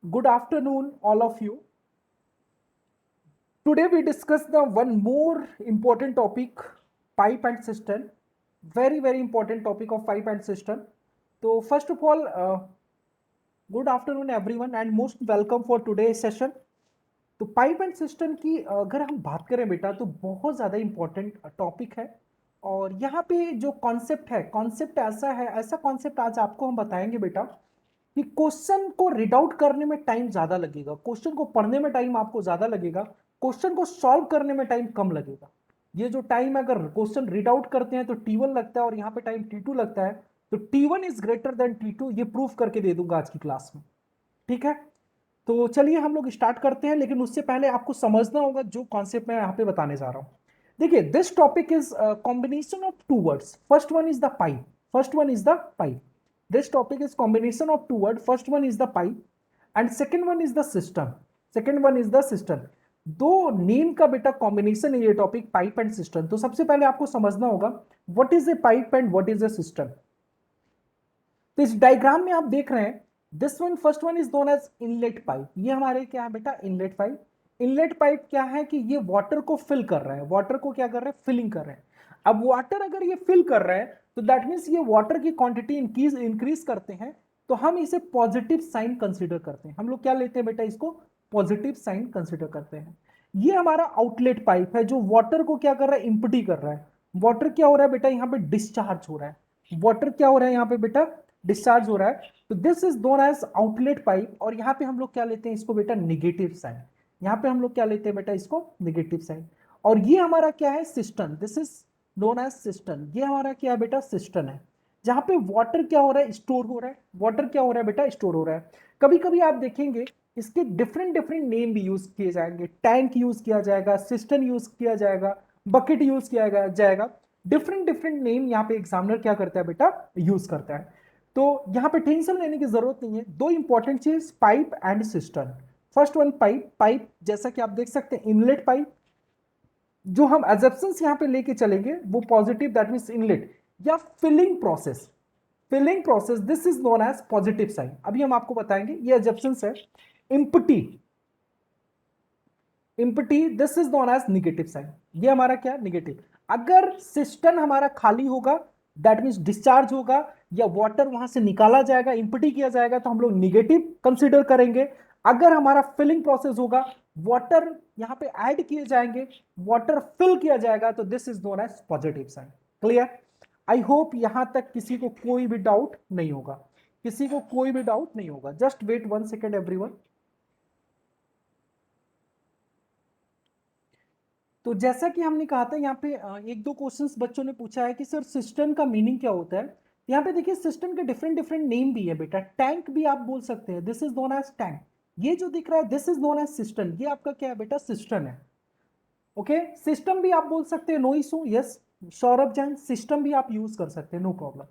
Good afternoon, all of you. Today we discuss the one more important topic, pipe and cistern. Very important topic of pipe and cistern. So first of all, good afternoon everyone and most welcome for today's session. तो pipe and system की अगर हम बात करें बेटा तो बहुत ज़्यादा इंपॉर्टेंट टॉपिक है। और यहाँ पे जो कॉन्सेप्ट है, कॉन्सेप्ट ऐसा है, ऐसा कॉन्सेप्ट आज आपको हम बताएंगे बेटा कि क्वेश्चन को रीड आउट करने में टाइम ज़्यादा लगेगा, क्वेश्चन को पढ़ने में टाइम आपको ज़्यादा लगेगा, क्वेश्चन को सॉल्व करने में टाइम कम लगेगा। ये जो टाइम अगर क्वेश्चन रीड आउट करते हैं तो T1 लगता है और यहाँ पे टाइम T2 लगता है, तो T1 is greater then T2, ये प्रूफ करके दे दूंगा आज की क्लास में। ठीक है, तो चलिए हम लोग स्टार्ट करते हैं, लेकिन उससे पहले आपको समझना होगा जो कॉन्सेप्ट मैं यहाँ पे बताने जा रहा हूँ। देखिए, this topic is combination of two words. First one is the pipe, first one is the pipe. This topic is combination of two word, first one is the pipe and second one is the system, second one is the system. दो name का बेटा combination है ये topic, pipe and system. तो सबसे पहले आपको समझना होगा what is a pipe and what is a system. तो इस डायग्राम में आप देख रहे हैं, this one first one is known as inlet pipe. ये हमारे क्या है बेटा, इनलेट पाइप। इनलेट पाइप क्या है कि ये वाटर को फिल कर रहा है, वाटर को क्या कर रहा है, फिलिंग कर रहा है। अब वाटर अगर ये फिल कर रहा है तो दैट मीन्स ये वाटर की क्वांटिटी इंक्रीज करते हैं, तो हम इसे पॉजिटिव साइन कंसीडर करते हैं। हम लोग क्या लेते हैं बेटा, इसको पॉजिटिव साइन कंसीडर करते हैं। ये हमारा आउटलेट पाइप है जो वाटर को क्या कर रहा है, इम्पटी कर रहा है। वाटर क्या हो रहा है बेटा, यहाँ पे डिस्चार्ज हो रहा है। वाटर क्या हो रहा है यहाँ पे बेटा, डिस्चार्ज हो रहा है। तो this is known as outlet pipe. और यहाँ पे हम लोग क्या लेते हैं इसको बेटा, निगेटिव साइन। यहाँ पे हम लोग क्या लेते हैं बेटा, इसको निगेटिव साइन। और ये हमारा क्या है, system. This is known as system. ये हमारा क्या है बेटा, सिस्टम है, जहां पे वाटर क्या हो रहा है, स्टोर हो रहा है। वाटर क्या हो रहा है बेटा, स्टोर हो रहा है। कभी कभी आप देखेंगे इसके डिफरेंट डिफरेंट नेम भी यूज किए जाएंगे। टैंक यूज किया जाएगा, सिस्टम यूज किया जाएगा, बकेट यूज किया जाएगा। डिफरेंट डिफरेंट नेम यहाँ पे एग्जामिनर क्या करता है बेटा, यूज करता है। तो यहाँ पे टेंशन लेने की जरूरत नहीं है। दो इंपॉर्टेंट चीज, pipe and system. First one pipe. Pipe जैसा कि आप देख सकते हैं इनलेट पाइप, जो हम एजप्शंस यहाँ पे लेके चलेंगे वो पॉजिटिव, दैट मीन्स इनलेट या filling process. Filling process, this is known as positive sign. अभी हम आपको बताएंगे ये एजप्शंस है। Empty, empty, this is known as negative sign. ये हमारा क्या, निगेटिव। अगर सिस्टम हमारा खाली होगा, दैट मीन्स डिस्चार्ज होगा या वाटर वहां से निकाला जाएगा, इम्पटी किया जाएगा, तो हम लोग निगेटिव कंसीडर करेंगे। अगर हमारा फिलिंग प्रोसेस होगा, वाटर यहां पे ऐड किए जाएंगे, वाटर फिल किया जाएगा, तो this is known as positive sign. Clear? I hope यहां तक किसी को कोई भी डाउट नहीं होगा, किसी को कोई भी डाउट नहीं होगा। Just wait 1 second everyone. तो जैसा कि हमने कहा था, यहाँ पे एक दो क्वेश्चंस बच्चों ने पूछा है कि सर सिस्टम का मीनिंग क्या होता है। यहाँ पे देखिए, सिस्टम के डिफरेंट डिफरेंट नेम भी है बेटा। टैंक भी आप बोल सकते हैं, this is known as tank. ये जो दिख रहा है this is known as system, ये आपका क्या है बेटा, सिस्टम है। ओके, सिस्टम भी आप बोल सकते हैं, no issue. Yes Saurabh Jain, system भी आप यूज कर सकते हैं, नो प्रॉब्लम।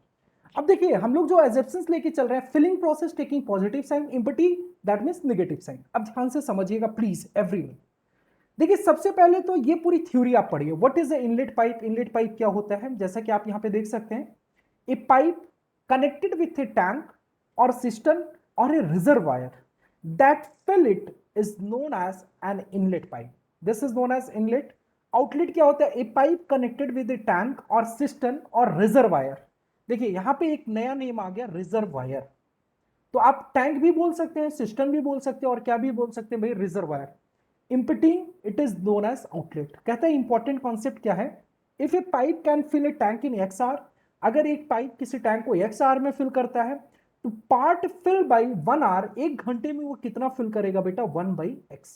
अब देखिए हम लोग जो एजेप्शंस लेके चल रहे हैं, filling process taking positive sign, empty that means negative sign. अब ध्यान से समझिएगा प्लीज एवरीवन। देखिए सबसे पहले तो ये पूरी थ्योरी आप पढ़िए, what is A inlet pipe. Inlet pipe क्या होता है, जैसा कि आप यहां पे देख सकते हैं, a pipe connected with a tank और सिस्टम और a reservoir that fill it is known as an inlet pipe. This is known as inlet. Outlet क्या होता है, a pipe connected with a tank और सिस्टम और reservoir. देखिए यहां पे एक नया नेम आ गया, रिजर्वायर। तो आप टैंक भी बोल सकते हैं, सिस्टम भी बोल सकते हैं, और क्या भी बोल सकते हैं भाई, reservoir. Emptying it is known as outlet। कहता है इंपॉर्टेंट कॉन्सेप्ट क्या है, if a pipe can fill a tank in X R, अगर एक पाइप किसी टैंक को एक्स आर में फिल करता है, तो पार्ट फिल बाई 1 आवर, 1 घंटे में वो कितना फिल करेगा बेटा, 1/x।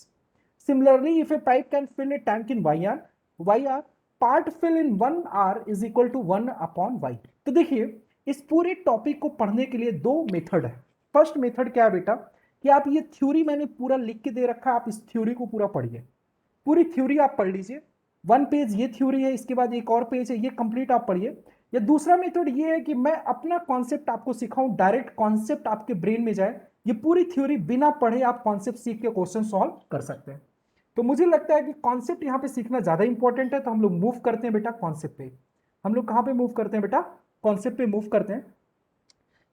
Similarly if a pipe can fill a tank in Y R, part fill in 1 hour is equal to 1/y। तो देखिए इस पूरे टॉपिक को पढ़ने के लिए दो मेथड है। फर्स्ट मेथड क्या है बेटा, कि आप ये थ्योरी मैंने पूरा लिख के दे रखा है, आप इस थ्योरी को पूरा पढ़िए, पूरी थ्योरी आप पढ़ लीजिए। 1 पेज ये थ्योरी है, इसके बाद एक और पेज है, ये कंप्लीट आप पढ़िए। या दूसरा मेथड ये है कि मैं अपना कॉन्सेप्ट आपको सिखाऊं, डायरेक्ट कॉन्सेप्ट आपके ब्रेन में जाए। ये पूरी थ्योरी बिना पढ़े आप कॉन्सेप्ट सीख के क्वेश्चन सॉल्व कर सकते हैं। तो मुझे लगता है कि कॉन्सेप्ट यहाँ पे सीखना ज्यादा इंपॉर्टेंट है, तो हम लोग मूव करते हैं बेटा कॉन्सेप्ट पे। हम लोग कहां पे मूव करते हैं बेटा, कॉन्सेप्ट पे मूव करते हैं,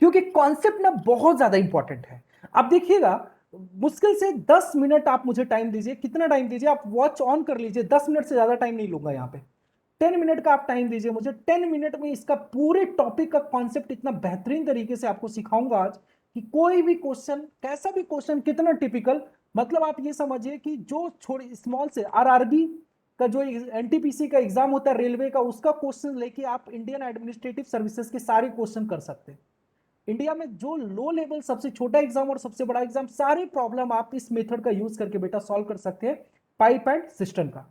क्योंकि कॉन्सेप्ट ना बहुत ज्यादा इंपॉर्टेंट है। अब देखिएगा, मुश्किल से 10 मिनट आप मुझे टाइम दीजिए। कितना टाइम दीजिए, आप वॉच ऑन कर लीजिए, 10 मिनट से ज्यादा टाइम नहीं लूंगा यहाँ पे। 10 मिनट का आप टाइम दीजिए मुझे। 10 मिनट में इसका पूरे टॉपिक का कॉन्सेप्ट इतना बेहतरीन तरीके से आपको सिखाऊंगा आज कि कोई भी क्वेश्चन, कैसा भी क्वेश्चन, कितना टिपिकल, मतलब आप ये समझिए कि जो छोटी स्मॉल से आरआरबी का जो एनटीपीसी का एग्जाम होता है रेलवे का, उसका क्वेश्चन लेके आप इंडियन एडमिनिस्ट्रेटिव सर्विसेज के सारे क्वेश्चन कर सकते हैं। इंडिया में जो लो लेवल सबसे छोटा एग्जाम और सबसे बड़ा एग्जाम, सारे प्रॉब्लम आप इस मेथड का यूज करके बेटा सॉल्व कर सकते हैं, पाइप एंड सिस्टम का।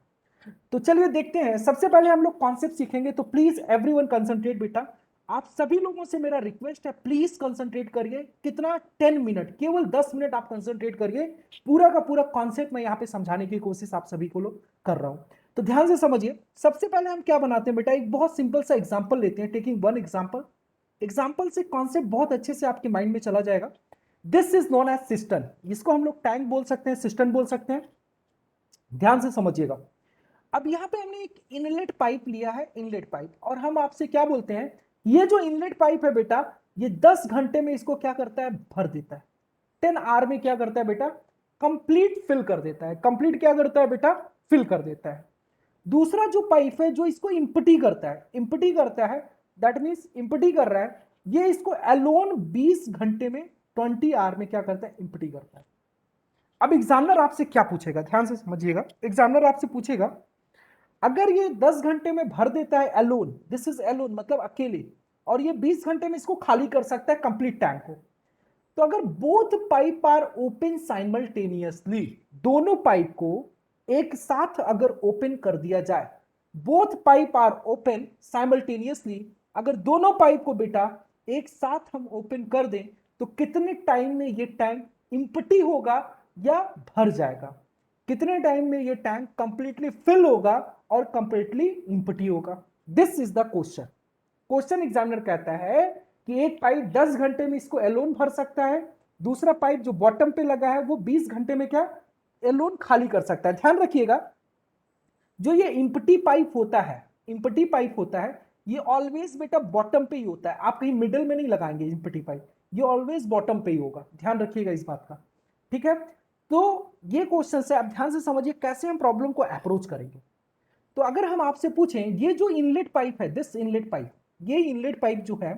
तो चलिए देखते हैं। सबसे पहले हम लोग कॉन्सेप्ट सीखेंगे, तो प्लीज एवरीवन कंसंट्रेट बेटा। आप सभी लोगों से मेरा रिक्वेस्ट है, प्लीज कंसंट्रेट करिए। कितना, 10 मिनट, केवल 10 मिनट आप कंसंट्रेट करिए। पूरा का पूरा कॉन्सेप्ट मैं यहाँ पे समझाने की कोशिश आप सभी को लोग कर रहा हूं, तो ध्यान से समझिए। सबसे पहले हम क्या बनाते हैं बेटा, एक बहुत सिंपल सा एग्जाम्पल लेते हैं, टेकिंग वन एग्जाम्पल। एग्जाम्पल से कॉन्सेप्ट बहुत अच्छे से आपके माइंड में चला जाएगा। This is known as system, इसको हम लोग टैंक बोल सकते हैं, सिस्टम बोल सकते हैं। ध्यान से समझिएगा। अब यहां पे हमने एक इनलेट पाइप लिया है, इनलेट पाइप, और हम आपसे क्या बोलते हैं, ये जो इनलेट पाइप है बेटा, ये 10 घंटे में इसको क्या करता है, भर देता है। 10 आवर में क्या करता है बेटा, कंप्लीट फिल कर देता है। कंप्लीट क्या करता है बेटा, फिल कर देता है। दूसरा जो पाइप है जो इसको इंपटी करता है, इंपटी करता है, दैट मीन्स इंपटी कर रहा है, ये इसको अलोन 20 घंटे में, 20 आवर में क्या करता है, इंपटी करता है। अब एग्जामिनर आपसे क्या पूछेगा, ध्यान से समझिएगा। एग्जामिनर आपसे पूछेगा, अगर ये 10 घंटे में भर देता है एलोन, दिस इज एलोन मतलब अकेले, और ये 20 घंटे में इसको खाली कर सकता है कंप्लीट टैंक को, तो अगर both pipe are open simultaneously, दोनों पाइप को एक साथ अगर ओपन कर दिया जाए, both pipe are open simultaneously, अगर दोनों पाइप को बेटा एक साथ हम ओपन कर दें, तो कितने टाइम में ये टैंक इंपटी होगा या भर जाएगा, कितने टाइम में ये टैंक कंप्लीटली फिल होगा और कंप्लीटली इंपटी होगा। This is the question. Question examiner कहता है कि एक पाइप 10 घंटे में इसको एलोन भर सकता है, दूसरा पाइप जो बॉटम पे लगा है वो 20 घंटे में क्या, एलोन खाली कर सकता है। ध्यान रखिएगा, जो ये इंपटी पाइप होता है, इंपटी पाइप होता है, ये ऑलवेज बेटा बॉटम पे ही होता है, आप कहीं मिडिल में नहीं लगाएंगे इंपटी पाइप, ये ऑलवेज बॉटम पे ही होगा। ध्यान रखिएगा इस बात का, ठीक है। तो ये क्वेश्चन है, आप ध्यान से समझिए कैसे हम प्रॉब्लम को अप्रोच करेंगे। तो अगर हम आपसे पूछें, ये जो इनलेट पाइप है, दिस इनलेट पाइप, ये इनलेट पाइप जो है,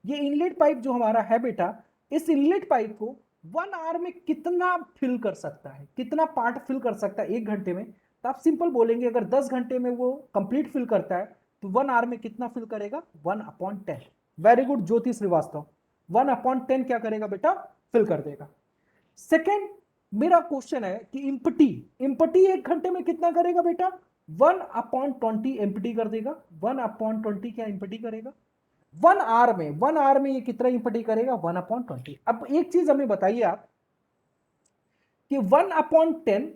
ये इनलेट पाइप जो हमारा है बेटा, इस इनलेट पाइप को 1 आवर में कितना फिल कर सकता है, कितना पार्ट फिल कर सकता है 1 घंटे में, तो आप सिंपल बोलेंगे, अगर 10 घंटे में वो कंप्लीट फिल करता है, तो 1 आवर में कितना फिल करेगा, 1/10। वेरी गुड ज्योति श्रीवास्तव, 1/10 क्या करेगा बेटा, फिल कर देगा। सेकेंड, मेरा क्वेश्चन है कि इंपटी, इंपटी 1 घंटे में कितना करेगा बेटा, 1/20 एम्पटी कर देगा। 1/20 क्या एम्पटी करेगा, 1 आवर में, 1 आवर में ये कितना एम्पटी करेगा, 1/20। अब एक चीज हमें बताइए आप कि 1/10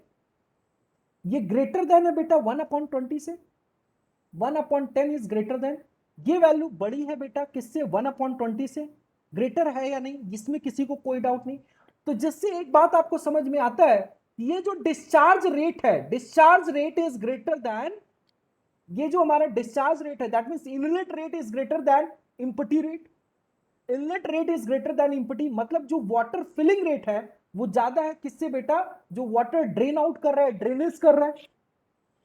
ये ग्रेटर देन है बेटा 1/20 से, 1/10 इज ग्रेटर देन, ये वैल्यू बड़ी है बेटा किससे, 1/20 से, ग्रेटर है या नहीं, इसमें किसी को कोई डाउट नहीं। तो जिससे एक बात आपको समझ में आता है, ये जो डिस्चार्ज रेट है, discharge rate is greater than, ये जो हमारा डिस्चार्ज रेट है, that means inlet rate is greater than empty rate. Inlet rate is greater than empty, मतलब जो वाटर फिलिंग रेट है वो ज्यादा है किससे बेटा, जो वाटर ड्रेन आउट कर रहा है, ड्रेनेज कर रहा है।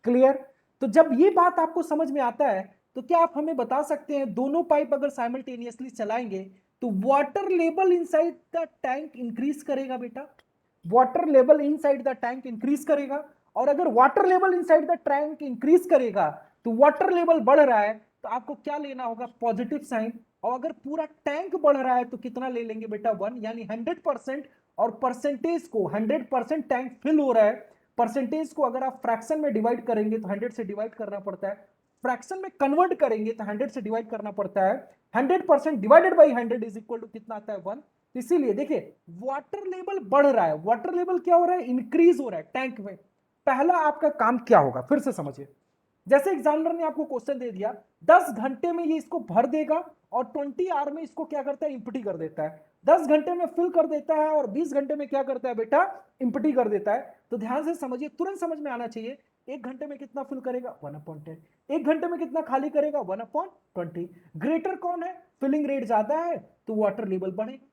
क्लियर। तो जब ये बात आपको समझ में आता है, तो क्या आप हमें बता सकते हैं, दोनों पाइप अगर साइमल्टेनियसली चलाएंगे तो water level inside the tank increase करेगा बेटा, water level inside the tank increase करेगा। और अगर water level inside the tank increase करेगा, तो वाटर लेवल बढ़ रहा है, तो आपको क्या लेना होगा, पॉजिटिव साइन। और अगर पूरा टैंक बढ़ रहा है तो कितना ले लेंगे बेटा, 1, यानी 100%। और परसेंटेज को, 100% टैंक फिल हो रहा है, परसेंटेज को अगर आप फ्रैक्शन में डिवाइड करेंगे तो 100 से डिवाइड करना पड़ता है, फ्रैक्शन में कन्वर्ट करेंगे तो 100 से डिवाइड करना पड़ता है। 100% divided by 100 is equal to कितना आता है, 1। इसीलिए देखिए, वाटर लेवल बढ़ रहा है, वाटर लेवल क्या हो रहा है, इंक्रीज हो रहा है टैंक में। पहला आपका काम क्या होगा, फिर से समझिए। जैसे एग्जामिनर ने आपको क्वेश्चन दे दिया, 10 घंटे में ये इसको भर देगा और 20 आवर में इसको क्या करता है, इंपटी कर देता है। 10 घंटे में फिल कर देता है और 20 घंटे में क्या करता है बेटा, इंपटी कर देता है। तो ध्यान से समझिए, तुरंत समझ में आना चाहिए, 1 घंटे में कितना फिल करेगा, 1/10। 1 घंटे में कितना खाली करेगा, 1/20। ग्रेटर कौन है, फिलिंग रेट ज्यादा है तो वाटर लेवल बढ़ेगा।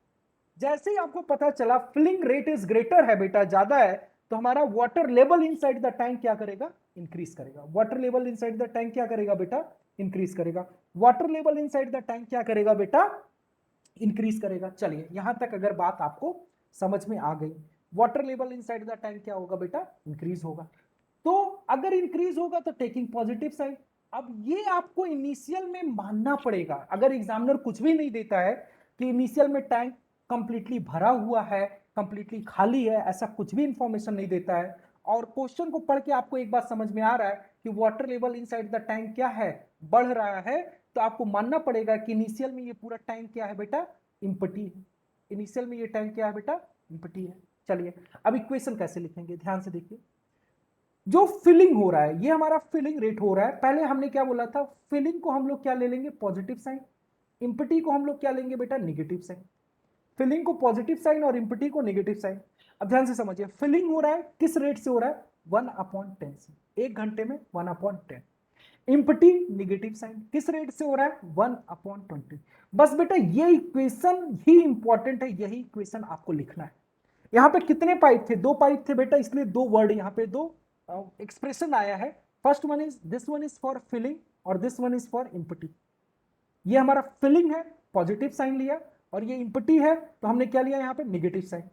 जैसे ही आपको पता चला फिलिंग रेट इज ग्रेटर है बेटा, ज्यादा है, तो हमारा water level inside the tank क्या करेगा, इंक्रीज करेगा। Water level inside the tank क्या करेगा बेटा, इंक्रीज करेगा। Water level inside the tank क्या करेगा बेटा, इंक्रीज करेगा। चलिए यहां तक अगर बात आपको समझ में आ गई, water level inside the tank क्या होगा बेटा, इंक्रीज होगा। तो अगर इंक्रीज होगा तो टेकिंग पॉजिटिव साइड। अब ये आपको इनिशियल में मानना पड़ेगा, अगर एग्जामिनर कुछ भी नहीं देता है कि इनिशियल में टैंक कंप्लीटली भरा हुआ है, कंप्लीटली खाली है, ऐसा कुछ भी इंफॉर्मेशन नहीं देता है, और क्वेश्चन को पढ़ के आपको एक बात समझ में आ रहा है कि water level inside the tank क्या है, बढ़ रहा है, तो आपको मानना पड़ेगा कि इनिशियल में ये पूरा टैंक क्या है बेटा, इम्पटी है। इनिशियल में ये टैंक क्या है बेटा, इम्पटी है। चलिए अब इक्वेशन कैसे लिखेंगे, ध्यान से देखिए। जो फिलिंग हो रहा है, ये हमारा फिलिंग रेट हो रहा है। पहले हमने क्या बोला था, फिलिंग को हम लोग क्या ले लेंगे, पॉजिटिव साइन। इम्पटी को हम लोग क्या लेंगे बेटा, निगेटिव साइन। फिलिंग को पॉजिटिव साइन और इम्पटी को नेगेटिव साइन। अब ध्यान से समझिए, फिलिंग हो रहा है किस रेट से हो रहा है, 1/10 से, 1 घंटे में 1/10। इम्पटी निगेटिव साइन किस रेट से हो रहा है, 1/20। बस बेटा ये इक्वेशन ही इंपॉर्टेंट है, यही इक्वेशन आपको लिखना है। यहां पे कितने पाइप थे, 2 पाइप थे बेटा, इसलिए 2 वर्ड यहां पे, 2 एक्सप्रेशन आया है। First one is, this one is for filling और this one is for empty. ये हमारा फिलिंग है, पॉजिटिव साइन लिया, और ये इम्पटी है तो हमने क्या लिया यहां पे, निगेटिव साइन।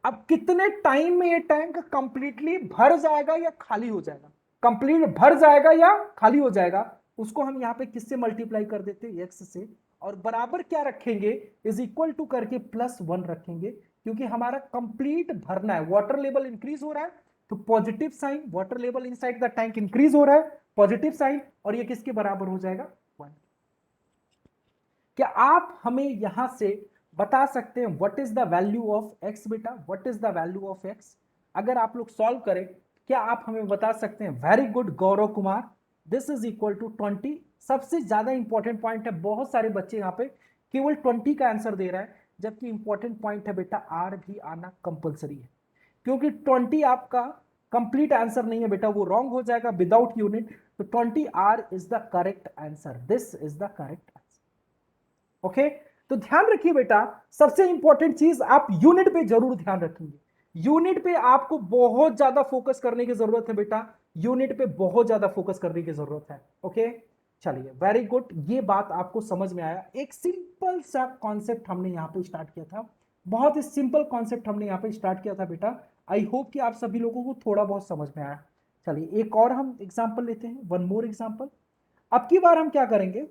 अब कितने टाइम में ये टैंक कंप्लीटली भर जाएगा या खाली हो जाएगा, कंप्लीट भर जाएगा या खाली हो जाएगा, उसको हम यहां पे किससे मल्टीप्लाई कर देते हैं, एक्स से, और बराबर क्या रखेंगे, इज इक्वल टू करके +1 रखेंगे, क्योंकि हमारा कंप्लीट भरना है। वाटर लेवल इंक्रीज हो रहा है तो positive sign, water level inside the tank increase हो रहा है, पॉजिटिव साइन, और ये किसके बराबर हो जाएगा, 1। क्या आप हमें यहां से बता सकते हैं what is the value of x बेटा, what is the value of x? अगर आप लोग सॉल्व करें, क्या आप हमें बता सकते हैं? Very good Gaurav Kumar, this is equal to 20। सबसे ज्यादा इंपॉर्टेंट पॉइंट है, बहुत सारे बच्चे यहां पे केवल 20 का आंसर दे रहा है, जबकि इंपॉर्टेंट पॉइंट है बेटा, आर भी आना कंपलसरी है, क्योंकि 20 आपका कंप्लीट आंसर नहीं है बेटा, वो रॉन्ग हो जाएगा विदाउट यूनिट। तो 20 R is the correct answer, this is the correct answer. Okay, तो ध्यान रखिए बेटा, सबसे इंपॉर्टेंट चीज आप यूनिट पे जरूर ध्यान रखेंगे। यूनिट पे आपको बहुत ज्यादा फोकस करने की जरूरत है बेटा, यूनिट पे बहुत ज्यादा फोकस करने की जरूरत है। ओके, चलिए वेरी गुड, ये बात आपको समझ में आया। एक सिंपल सा कॉन्सेप्ट हमने यहां पे स्टार्ट किया था, बहुत ही सिंपल कॉन्सेप्ट हमने यहां पे स्टार्ट किया था बेटा। आई होप कि आप सभी लोगों को थोड़ा बहुत समझ में आया। चलिए एक और हम एग्जाम्पल लेते हैं, वन मोर एग्जाम्पल। अब की बार हम क्या करेंगे,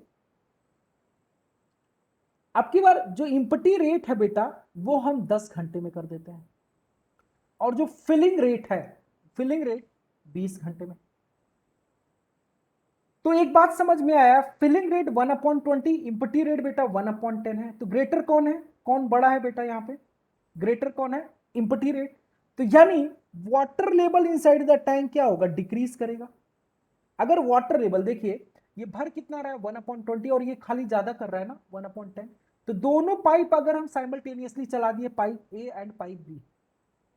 अब की बार जो इम्पटी रेट है बेटा, वो हम 10 घंटे में कर देते हैं, और जो फिलिंग रेट है, फिलिंग रेट 20 घंटे में। तो एक बात समझ में आया, फिलिंग रेट 1/20, इम्पटी रेट बेटा 1/10 है, तो ग्रेटर कौन है, कौन बड़ा है बेटा यहां पे, ग्रेटर कौन है, इम्पटी रेट। तो यानी water level inside the tank क्या होगा, डिक्रीज करेगा। अगर वाटर लेवल देखिए, ये भर कितना रहा है, 1/20, और ये खाली ज्यादा कर रहा है ना, 1/10। तो दोनों पाइप अगर हम साइमल्टेनियसली चला दिए, pipe A and pipe B,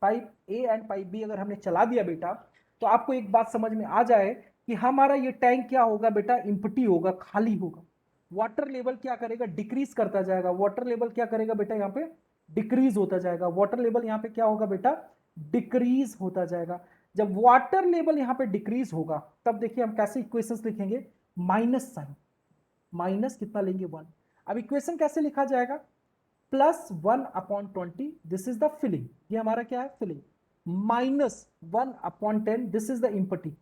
pipe A and pipe B अगर हमने चला दिया बेटा, तो आपको एक बात समझ में आ जाए कि हमारा ये टैंक क्या होगा बेटा, इम्पटी होगा, खाली होगा। वाटर लेवल क्या करेगा, डिक्रीज करता जाएगा। वाटर लेवल क्या करेगा बेटा, यहाँ पे डिक्रीज होता जाएगा। वाटर लेवल यहाँ पे क्या होगा बेटा, डिक्रीज होता जाएगा। जब वाटर लेवल यहाँ पे डिक्रीज होगा, तब देखिए हम कैसे इक्वेशंस लिखेंगे, माइनस साइन, माइनस कितना लेंगे, 1। अब इक्वेशन कैसे लिखा जाएगा, +1/20, दिस इज द फिलिंग, ये हमारा क्या है, filling, -1/10, this is the empty,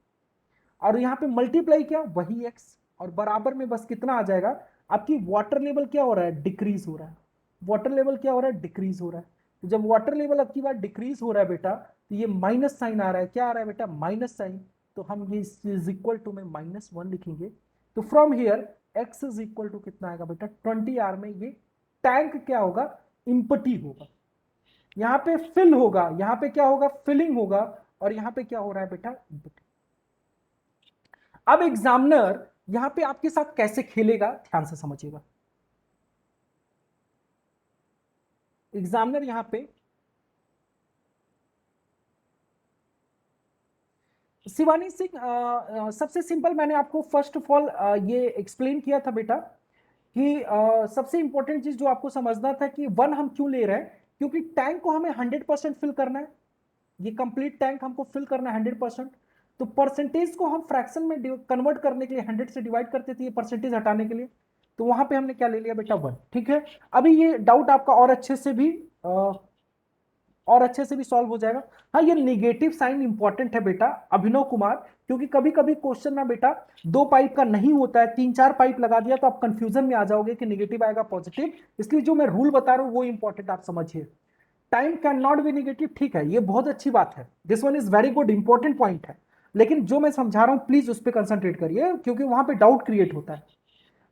और यहां पे मल्टीप्लाई क्या, वही एक्स, और बराबर में बस कितना आ जाएगा, आपकी वाटर लेवल क्या हो रहा है, डिक्रीज हो रहा है। वाटर लेवल क्या हो रहा है, डिक्रीज हो रहा है। तो जब वाटर लेवल आपकी बार डिक्रीज हो रहा है बेटा, तो ये माइनस साइन आ रहा है, क्या आ रहा है बेटा, माइनस साइन। तो हम ये इज इक्वल टू में -1 लिखेंगे। तो from here X is equal to कितना आएगा बेटा, 20 आर में ये टैंक क्या होगा, इंपटी होगा। यहां पे फिल होगा, यहां पे क्या होगा, फिलिंग होगा, और यहां पे क्या हो रहा है बेटा, इंपटी। अब एग्जामिनर यहां पे आपके साथ कैसे खेलेगा, ध्यान से समझिएगा। एग्जामिनर यहां पे, शिवानी सिंह, सबसे सिंपल मैंने आपको फर्स्ट ऑफ ऑल ये एक्सप्लेन किया था बेटा कि सबसे इंपॉर्टेंट चीज जो आपको समझना था कि 1 हम क्यों ले रहे हैं, क्योंकि टैंक को हमें 100% फिल करना है, ये कंप्लीट टैंक हमको फिल करना है 100%। तो परसेंटेज को हम फ्रैक्शन में कन्वर्ट करने के लिए 100 से डिवाइड करते थे, ये परसेंटेज हटाने के लिए। तो वहां पे हमने क्या ले लिया बेटा 1। ठीक है, अभी ये डाउट आपका और अच्छे से भी सॉल्व हो जाएगा। हाँ, ये निगेटिव साइन इंपॉर्टेंट है बेटा अभिनव कुमार, क्योंकि कभी कभी क्वेश्चन ना बेटा 2 पाइप का नहीं होता है, 3-4 पाइप लगा दिया तो आप कंफ्यूजन में आ जाओगे कि निगेटिव आएगा पॉजिटिव। इसलिए जो मैं रूल बता रहा हूं वो इंपॉर्टेंट आप समझिए। Time can not be negative, ठीक है, ये बहुत अच्छी बात है, this one is very good, important point है। लेकिन जो मैं समझा रहा हूं प्लीज उस पर कंसंट्रेट करिए, क्योंकि वहां पे डाउट क्रिएट होता है।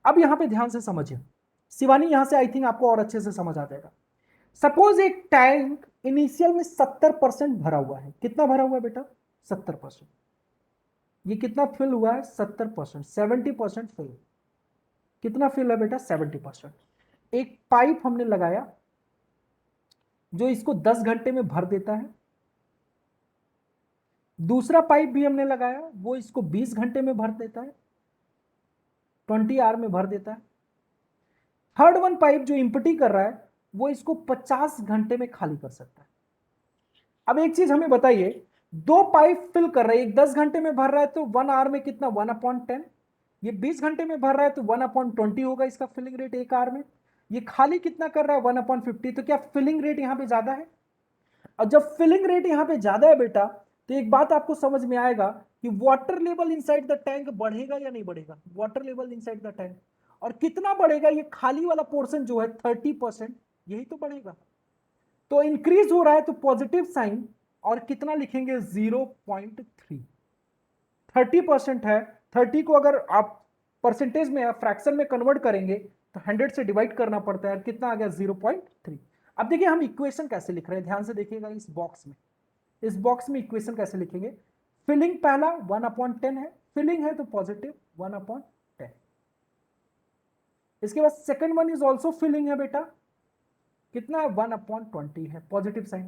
अब यहां पे ध्यान से समझिए शिवानी, यहां से आई थिंक आपको और अच्छे से समझ आ जाएगा। सपोज एक टैंक इनिशियल में 70% भरा हुआ है। कितना भरा हुआ है बेटा? 70%। ये कितना फिल हुआ है? 70%। 70% फिल। कितना फिल है बेटा? 70%। एक पाइप हमने लगाया जो इसको 10 घंटे में भर देता है। दूसरा पाइप भी हमने लगाया, वो इसको 20 घंटे में भर देता है, 20 आवर में भर देता है। थर्ड वन पाइप जो इंपटी कर रहा है वो इसको 50 घंटे में खाली कर सकता है। अब एक चीज हमें बताइए, 2 पाइप फिल कर रहे हैं, एक 10 घंटे में भर रहा है तो 1 आवर में कितना? 1/10। ये 20 घंटे में भर रहा है तो 1/20 होगा इसका फिलिंग रेट 1 आवर में। ये खाली कितना कर रहा है? 1/50। तो क्या फिलिंग रेट यहां पे ज्यादा है? और जब फिलिंग रेट यहां पे ज्यादा है बेटा, तो एक बात आपको समझ में आएगा कि water level inside the tank बढ़ेगा या नहीं बढ़ेगा? Water level inside the tank, और कितना बढ़ेगा? ये खाली वाला पोर्शन जो है 30%, यही तो बढ़ेगा। तो इंक्रीज हो रहा है तो पॉजिटिव साइन, और कितना लिखेंगे? 0.3। 30% है, 30 को अगर आप परसेंटेज में या फ्रैक्शन में कन्वर्ट करेंगे तो 100 से डिवाइड करना पड़ता है, कितना आ गया? 0.3। अब देखिए हम इक्वेशन कैसे लिख रहे हैं, ध्यान से देखिएगा इस बॉक्स में। इस बॉक्स में इक्वेशन कैसे लिखेंगे? फिलिंग पहला 1/10 है, फिलिंग है तो पॉजिटिव 1/10। इसके बाद second one is also filling है बेटा, कितना है? 1/20 है, पॉजिटिव साइन।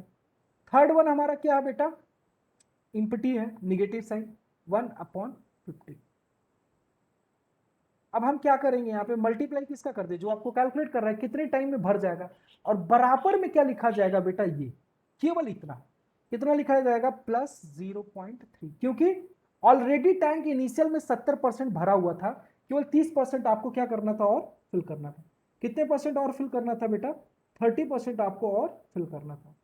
थर्ड वन हमारा क्या है बेटा? इंपटी है, निगेटिव साइन, 1/50। अब हम क्या करेंगे? यहाँ पे मल्टीप्लाई किसका कर दे? जो आपको कैलकुलेट कर रहा है कितने टाइम में भर जाएगा, और बराबर में क्या लिखा जाएगा बेटा? ये केवल इतना, कितना लिखा जाएगा? +0.3, क्योंकि ऑलरेडी टैंक इनिशियल में 70% भरा हुआ था, केवल 30% आपको क्या करना था? और फिल करना था। कितने परसेंट और फिल करना था बेटा? 30% आपको और फिल करना था।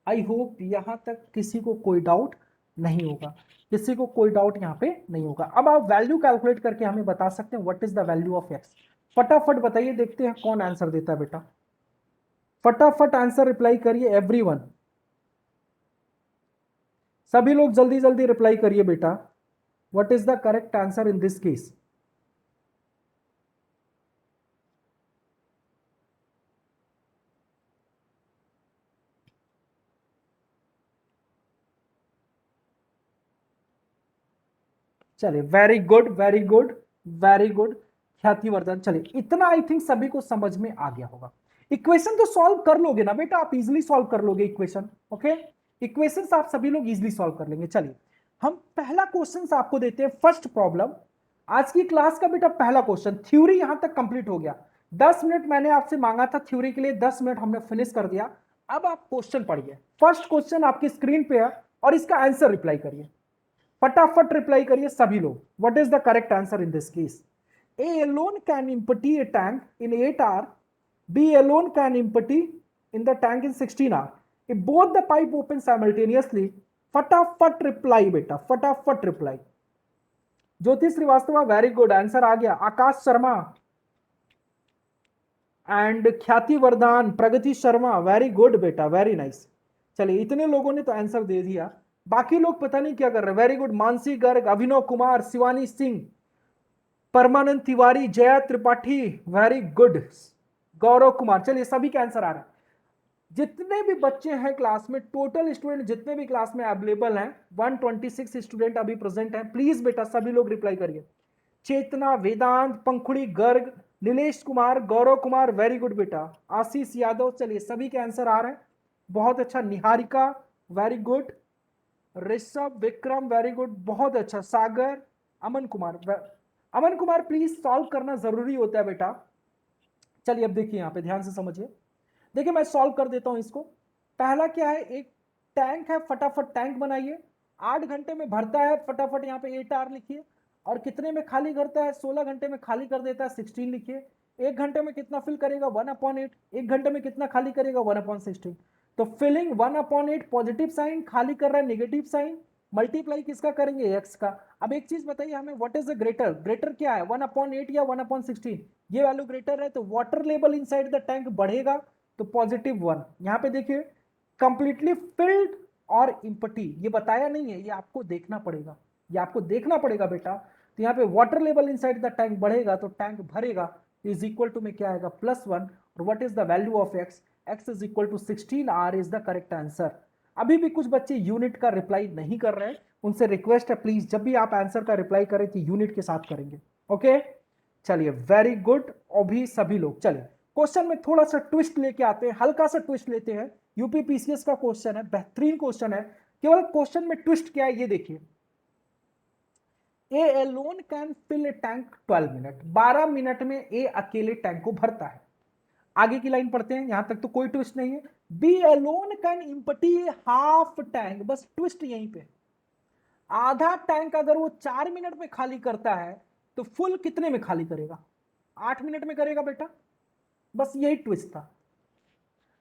आई होप यहां तक किसी को कोई डाउट नहीं होगा, किसी को कोई डाउट यहां पे नहीं होगा। अब आप वैल्यू कैलकुलेट करके हमें बता सकते हैं what is the value of x. फटाफट बताइए, देखते हैं कौन आंसर देता है बेटा। फटाफट आंसर रिप्लाई करिए एवरीवन, सभी लोग जल्दी जल्दी रिप्लाई करिए बेटा। What is the correct answer in this case? चलिए, very good very good very good Khyativardhan. चलिए, इतना आई थिंक सभी को समझ में आ गया होगा। इक्वेशन तो सॉल्व कर लोगे ना बेटा, आप इजीली सॉल्व कर लोगे इक्वेशन। ओके, इक्वेशंस आप सभी लोग इजीली सॉल्व कर लेंगे। चलिए, हम पहला क्वेश्चन आपको देते हैं, फर्स्ट प्रॉब्लम। आज की क्लास का बेटा पहला क्वेश्चन, थ्योरी यहां तक कंप्लीट हो गया। 10 मिनट मैंने आपसे मांगा था थ्योरी के लिए, 10 मिनट हमने फिनिश कर दिया। अब आप क्वेश्चन पढ़िए, फर्स्ट क्वेश्चन आपकी स्क्रीन पे है, और इसका आंसर रिप्लाई करिए। फटाफट रिप्लाई करिए सभी लोग, what is the correct answer in this case? A alone can empty a tank in 8 hours. B alone can empty in the tank in 16 hours. If both the pipe open simultaneously, फटाफट reply बेटा, फटाफट reply. ज्योति Srivastava, very good, answer आ गया। आकाश Sharma and ख्याति वरदान, प्रगति Sharma, very good बेटा, very nice. चलिए, इतने लोगों ने तो आंसर दे दिया, बाकी लोग पता नहीं क्या कर रहे हैं। वेरी गुड, मानसी गर्ग, अभिनव कुमार, शिवानी सिंह, परमानंद तिवारी, जया त्रिपाठी, वेरी गुड, गौरव कुमार। चलिए, सभी के आंसर आ रहे हैं। जितने भी बच्चे हैं क्लास में, टोटल स्टूडेंट जितने भी क्लास में अवेलेबल हैं, 126 स्टूडेंट अभी प्रेजेंट हैं। प्लीज बेटा सभी लोग रिप्लाई करिए। चेतना, वेदांत, पंखुड़ी गर्ग, नीलेश कुमार, गौरव कुमार, वेरी गुड बेटा। आशीष यादव, चलिए सभी के आंसर आ रहे हैं, बहुत अच्छा। Niharika, very good. Rishabh, Vikram, very good, बहुत अच्छा। सागर, अमन कुमार, अमन कुमार प्लीज सॉल्व करना जरूरी होता है बेटा। चलिए अब देखिए, यहां पे ध्यान से समझिए। देखिए मैं सॉल्व कर देता हूं इसको। पहला क्या है, एक टैंक है, फटाफट टैंक बनाइए। 8 घंटे में भरता है, फटाफट यहाँ पे 8 आवर लिखिए। और कितने में खाली करता है, 16 घंटे में खाली कर देता है, 16 लिखिए। 1 घंटे में कितना फिल करेगा, 1/8। 1 घंटे में कितना खाली करेगा, 1/16। तो फिलिंग 1/8, पॉजिटिव साइन, खाली कर रहा है नेगेटिव साइन, मल्टीप्लाई किसका करेंगे, एक्स का। अब एक चीज बताइए हमें, what is the greater, greater क्या है, 1/8 या 1/16? ये वैल्यू ग्रेटर है, तो water level inside the tank बढ़ेगा, तो +1। यहां पे देखिए कंप्लीटली फिल्ड और इम्पटी, ये बताया नहीं है, ये आपको देखना पड़ेगा, ये आपको देखना पड़ेगा बेटा। तो यहाँ पे water level inside the tank बढ़ेगा तो टैंक भरेगा, इज इक्वल टू में क्या आएगा, +1। और what is the value of X, X is equal to 16 R is the correct answer. अभी भी कुछ बच्चे यूनिट का रिप्लाई नहीं कर रहे हैं, उनसे रिक्वेस्ट है प्लीज जब भी आप आंसर का रिप्लाई करें तो यूनिट के साथ करेंगे। ओके चलिए, वेरी गुड। अभी सभी लोग चलिए क्वेश्चन में थोड़ा सा ट्विस्ट लेके आते हैं, हल्का सा ट्विस्ट लेते हैं। यूपी पीसीएस का क्वेश्चन है, बेहतरीन क्वेश्चन है। केवल क्वेश्चन में ट्विस्ट क्या है ये देखिए, a alone can fill a tank 12 minute, 12 minute में ए अकेले टैंक को भरता है। आगे की लाइन पढ़ते हैं, यहां तक तो कोई ट्विस्ट नहीं है। B alone can empty half tank, बस ट्विस्ट यहीं पे। आधा टैंक अगर वो 4 मिनट में खाली करता है तो फुल कितने में खाली करेगा, 8 मिनट में करेगा बेटा। बस यही ट्विस्ट था।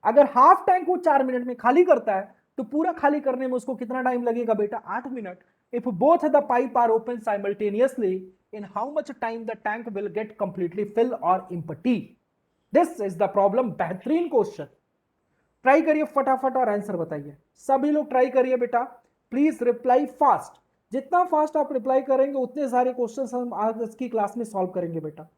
अगर हाफ टैंक वो 4 मिनट में खाली करता है तो पूरा खाली करने में उसको कितना टाइम लगेगा बेटा, 8 minute. If both the pipe are open simultaneously, in how much time the tank will get completely fill और empty. This is the problem. बेहतरीन क्वेश्चन, ट्राई करिए फटाफट और आंसर बताइए। सभी लोग ट्राई करिए बेटा, प्लीज रिप्लाई फास्ट। जितना फास्ट आप रिप्लाई करेंगे उतने सारे क्वेश्चंस हम आज की क्लास में सॉल्व करेंगे बेटा।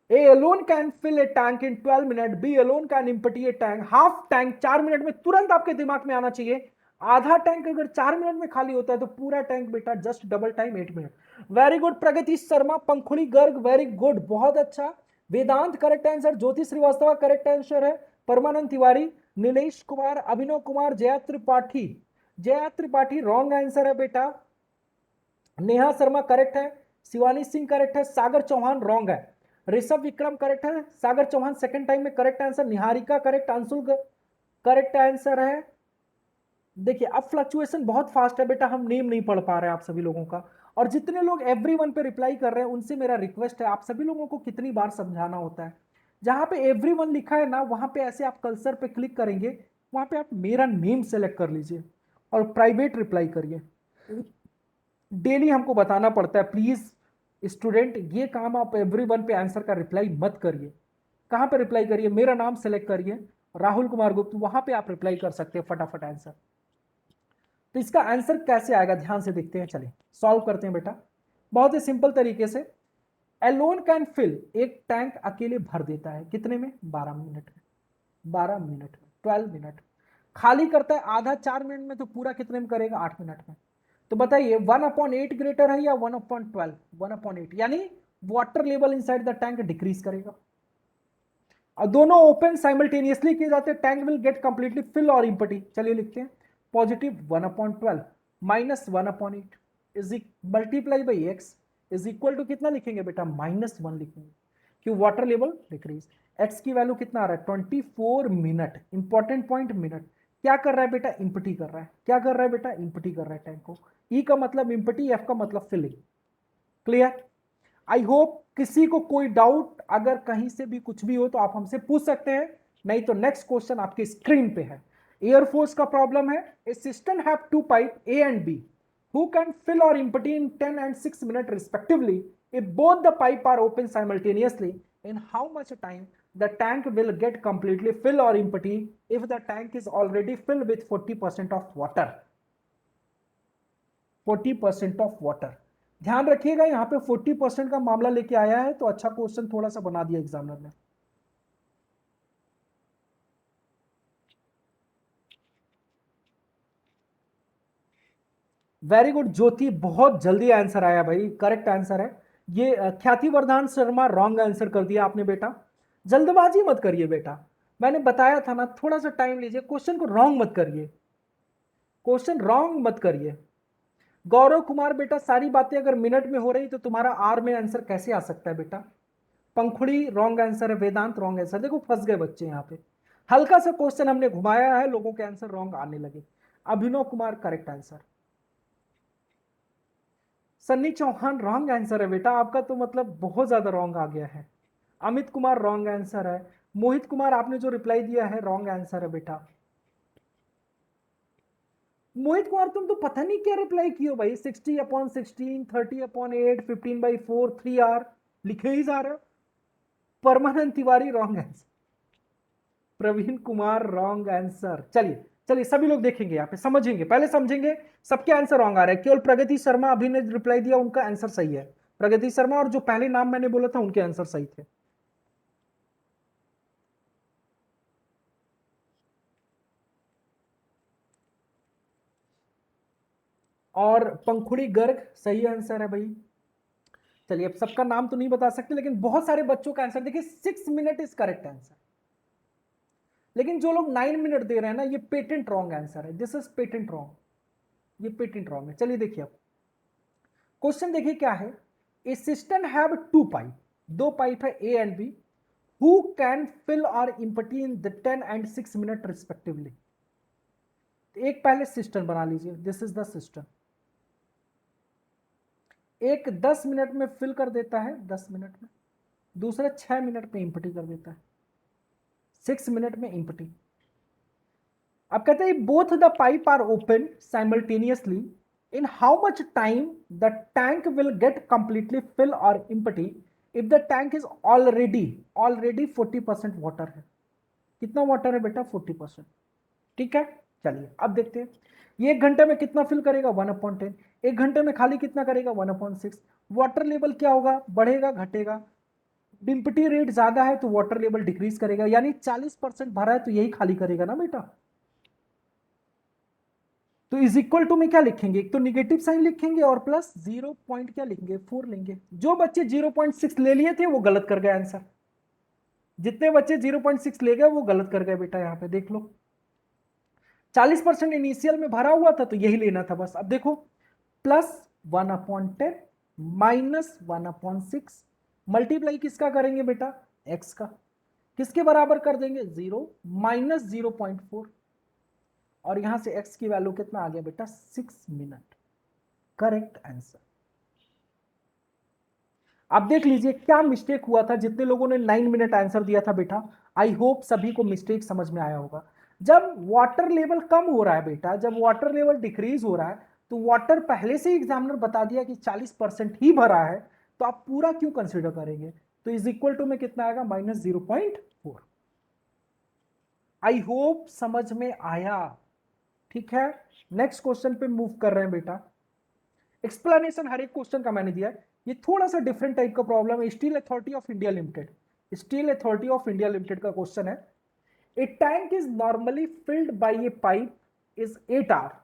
A alone can fill a tank in 12 minutes. B alone can empty a tank. Half tank 4 minute में, तुरंत आपके दिमाग में आना चाहिए। आधा टैंक अगर 4 मिनट में खाली होता है तो पूरा टैंक बेटा just double time 8 minute. Very good Pragati Sharma, Pankhuri Garg, very good, बहुत अच्छा। Vedant correct answer, Jyoti Srivastava correct answer है, परमानंद तिवारी, नीलेश कुमार, अभिनव कुमार, जया त्रिपाठी, जया त्रिपाठी रॉन्ग आंसर है बेटा। नेहा शर्मा करेक्ट है, शिवानी सिंह करेक्ट है, सागर चौहान रॉन्ग है, ऋषभ विक्रम करेक्ट है, सागर चौहान सेकंड टाइम में correct answer, Niharika correct, Anshul correct answer है। देखिए अब फ्लक्चुएशन बहुत फास्ट है बेटा, हम नेम नहीं पढ़ पा रहे हैं आप सभी लोगों का। और जितने लोग एवरीवन पे रिप्लाई कर रहे हैं उनसे मेरा रिक्वेस्ट है, आप सभी लोगों को कितनी बार समझाना होता है। जहां पे एवरीवन लिखा है ना, वहां पे ऐसे आप कर्सर पे क्लिक करेंगे, वहां पे आप मेरा नेम सेलेक्ट कर लीजिए और प्राइवेट रिप्लाई करिए। डेली हमको बताना पड़ता है, प्लीज स्टूडेंट ये काम आप एवरीवन पे आंसर का रिप्लाई मत करिए। कहां पे रिप्लाई करिए, मेरा नाम सेलेक्ट करिए, राहुल कुमार गुप्त, वहां पे आप रिप्लाई कर सकते हैं फटाफट आंसर। तो इसका आंसर कैसे आएगा ध्यान से देखते हैं, चलिए सॉल्व करते हैं बेटा। बहुत ही सिंपल तरीके से, एलोन कैन फिल, एक टैंक अकेले भर देता है कितने में, 12 मिनट में, 12 मिनट में, 12 मिनट। खाली करता है आधा 4 मिनट में, तो पूरा कितने में करेगा, 8 मिनट में। तो बताइए 1/8 ग्रेटर है या 1/12, 1/8, यानी water level inside the tank decrease करेगा। और दोनों ओपन साइमल्टेनियसली किए जाते हैं, tank will get completely fill और इम्पटी। चलिए लिखते हैं, +1/12 -1/8 is multiply by X is equal to कितना लिखेंगे बेटा, -1 लिखेंगे, क्यों वाटर लेवल डिक्रीज। एक्स की वैल्यू कितना आ रहा है, 24 मिनट, इंपॉर्टेंट पॉइंट मिनट। क्या कर रहा है बेटा, इम्पटी कर रहा है, क्या कर रहा है बेटा, इम्पटी कर रहा है टैंक को। ई का मतलब इम्पटी, एफ का मतलब फिलिंग। क्लियर। आई होप किसी को कोई डाउट अगर कहीं से भी कुछ भी हो तो आप हमसे पूछ सकते हैं, नहीं तो नेक्स्ट क्वेश्चन आपके स्क्रीन पे है। एयरफोर्स का प्रॉब्लम है, a system have two pipe A and B who can fill और empty in 10 and 6 minutes respectively if both the pipe are open simultaneously, in how much time the tank will get completely fill or empty if the tank is already filled with 40% of water, 40% of water. ध्यान रखिएगा यहां पे 40% का मामला लेके आया है, तो अच्छा क्वेश्चन थोड़ा सा बना दिया एग्जामिनर ने। वेरी गुड ज्योति, बहुत जल्दी आंसर आया भाई, करेक्ट आंसर है ये। ख्याति वर्धन शर्मा रॉन्ग आंसर कर दिया आपने बेटा। जल्दबाजी मत करिए बेटा, मैंने बताया था ना, थोड़ा सा टाइम लीजिए, क्वेश्चन को रॉन्ग मत करिए, क्वेश्चन रॉन्ग मत करिए। गौरव कुमार बेटा, सारी बातें अगर मिनट में हो रही तो तुम्हारा आर में आंसर कैसे आ सकता है बेटा। पंखुड़ी रॉन्ग आंसर है, वेदांत रॉन्ग आंसर। देखो फंस गए बच्चे यहाँ पे, हल्का सा क्वेश्चन हमने घुमाया है, लोगों के आंसर रॉन्ग आने लगे। Abhinav Kumar correct answer. Sunny Chauhan wrong answer है बेटा आपका, तो मतलब बहुत ज्यादा रॉन्ग आ गया है। अमित कुमार रॉन्ग आंसर है। मोहित कुमार आपने जो रिप्लाई दिया है रॉन्ग आंसर है बेटा। मोहित कुमार तुम तो पता नहीं क्या रिप्लाई किए भाई, 60/16, 30/8, 15/4, 3R लिखे ही जा रहे हो। Parmanand Tiwari wrong answer. Praveen Kumar wrong answer. चलिए चलिए सभी लोग देखेंगे यहाँ पे, समझेंगे, पहले समझेंगे। सबके आंसर रॉन्ग आ रहे हैं, केवल प्रगति शर्मा अभी ने रिप्लाई दिया, उनका आंसर सही है। प्रगति शर्मा और जो पहले नाम मैंने बोला था उनके आंसर सही थे। और पंखुड़ी गर्ग सही आंसर है भाई। चलिए अब सबका नाम तो नहीं बता सकते, लेकिन बहुत सारे बच्चों का आंसर देखिए, 6 मिनट इज करेक्ट आंसर। लेकिन जो लोग 9 मिनट दे रहे हैं ना, ये पेटेंट रॉन्ग आंसर है, दिस इज पेटेंट रॉन्ग, ये पेटेंट रॉन्ग है। चलिए देखिए अब क्वेश्चन देखिए क्या है। A system have 2 pipe, 2 pipe है A and B, who can fill और empty in the 10 and 6 minute respectively. एक पहले सिस्टम बना लीजिए, दिस इज द सिस्टम। एक 10 मिनट में फिल कर देता है, 10 मिनट में। दूसरा 6 मिनट में इम्पटी कर देता है, 6 मिनट में इम्पटी। अब कहते हैं both the pipe are open simultaneously, in how much time the tank will get completely fill or empty if the tank is already 40% water है। कितना वाटर है बेटा? 40%। ठीक है, चलिए अब देखते हैं ये 1 घंटे में कितना फिल करेगा, 1/10। 1 घंटे में खाली कितना करेगा, 1/6। वाटर लेवल क्या होगा, बढ़ेगा घटेगा? डिम्पटी रेट ज्यादा है तो वाटर लेवल डिक्रीज करेगा, यानी 40% भरा है तो यही खाली करेगा ना बेटा। तो इज इक्वल टू में क्या लिखेंगे, एक तो निगेटिव साइन लिखेंगे और प्लस 0 पॉइंट क्या लिखेंगे, 4 लेंगे। जो बच्चे 0.6 ले लिए थे वो गलत कर गए आंसर। जितने बच्चे 0.6 ले गए वो गलत कर गए बेटा, यहां पे देख लो। 40% इनिशियल में भरा हुआ था तो यही लेना था बस। अब देखो +1/10 -1/6 मल्टीप्लाई किसका करेंगे बेटा, एक्स का। किसके बराबर कर देंगे, 0 -0.4। और यहां से x की वैल्यू कितना आ गया बेटा, 6 मिनट। Correct answer. अब देख लीजिए क्या मिस्टेक हुआ था, जितने लोगों ने 9 मिनट आंसर दिया था बेटा, आई होप सभी को मिस्टेक समझ में आया होगा। जब वाटर लेवल कम हो रहा है बेटा, जब वाटर लेवल डिक्रीज हो रहा है, तो वाटर पहले से एग्जामिनर बता दिया कि 40% ही भरा है, तो आप पूरा क्यों कंसिडर करेंगे। तो इज इक्वल टू में कितना आएगा, -0.4। आई होप समझ में आया। ठीक है, नेक्स्ट क्वेश्चन पे मूव कर रहे हैं बेटा। एक्सप्लेनेशन हर एक क्वेश्चन का मैंने दिया है, ये थोड़ा सा डिफरेंट टाइप का प्रॉब्लम है। Steel authority of India limited, steel authority of India limited का क्वेश्चन है। A tank is normally filled by a pipe is 8 hours,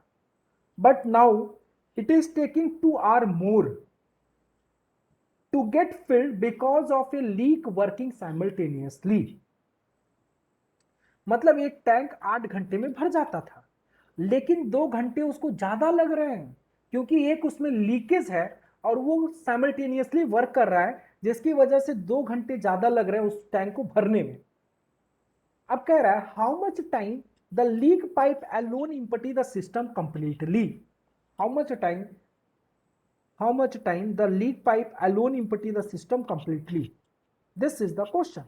but now it is taking 2 hours more to get filled because of a leak working simultaneously। मतलब एक tank 8 घंटे में भर जाता था, लेकिन 2 घंटे उसको ज्यादा लग रहे हैं, क्योंकि एक उसमें लीकेज है और वो साइमल्टेनियसली वर्क कर रहा है, जिसकी वजह से 2 घंटे ज्यादा लग रहे हैं उस टैंक को भरने में। अब कह रहा है how much time the leak pipe alone empty the system completely. How much time, how much time the leak pipe alone empty the system completely, this is the question.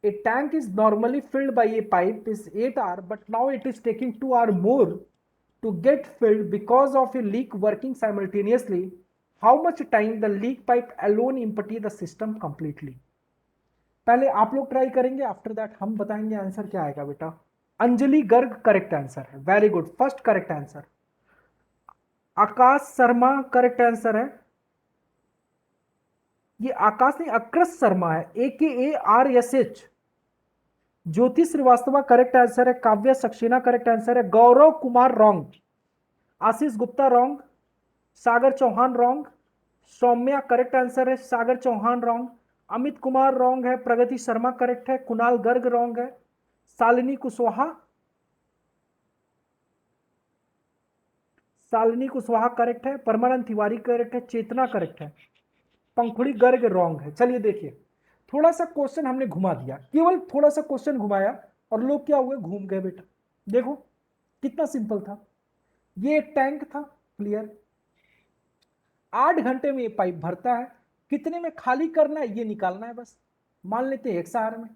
A tank is normally filled by a pipe is 8 hours, but now it is taking 2 hours more to get filled because of a leak working simultaneously. How much time the leak pipe alone empty the system completely? पहले आप लोग try करेंगे, after that हम बताएंगे answer क्या आएगा बेटा। Anjali Garg correct answer है, very good, first correct answer. Akash Sharma correct answer है। ये आकाश नहीं, अक्रस शर्मा है, AKARSH। Jyoti Srivastava correct answer है। काव्या सक्सेना करेक्ट आंसर है। Gaurav Kumar wrong. Ashish Gupta wrong. Sagar Chauhan wrong. Saumya correct answer है। सागर चौहान रॉन्ग। अमित कुमार रॉन्ग है। प्रगति शर्मा करेक्ट है। कुणाल गर्ग रॉन्ग है। शालिनी कुशवाहा, शालिनी कुशवाहा करेक्ट है, परमानंद तिवारी करेक्ट है, चेतना करेक्ट है, पंखुड़ी गर्ग रॉन्ग है। चलिए देखिए, थोड़ा सा क्वेश्चन हमने घुमा दिया, केवल थोड़ा सा क्वेश्चन घुमाया और लोग क्या हुए, घूम गए बेटा। देखो कितना सिंपल था, ये एक टैंक था, क्लियर। 8 घंटे में ये पाइप भरता है, कितने में खाली करना है ये निकालना है बस। मान लेते हैं 1 आवर में।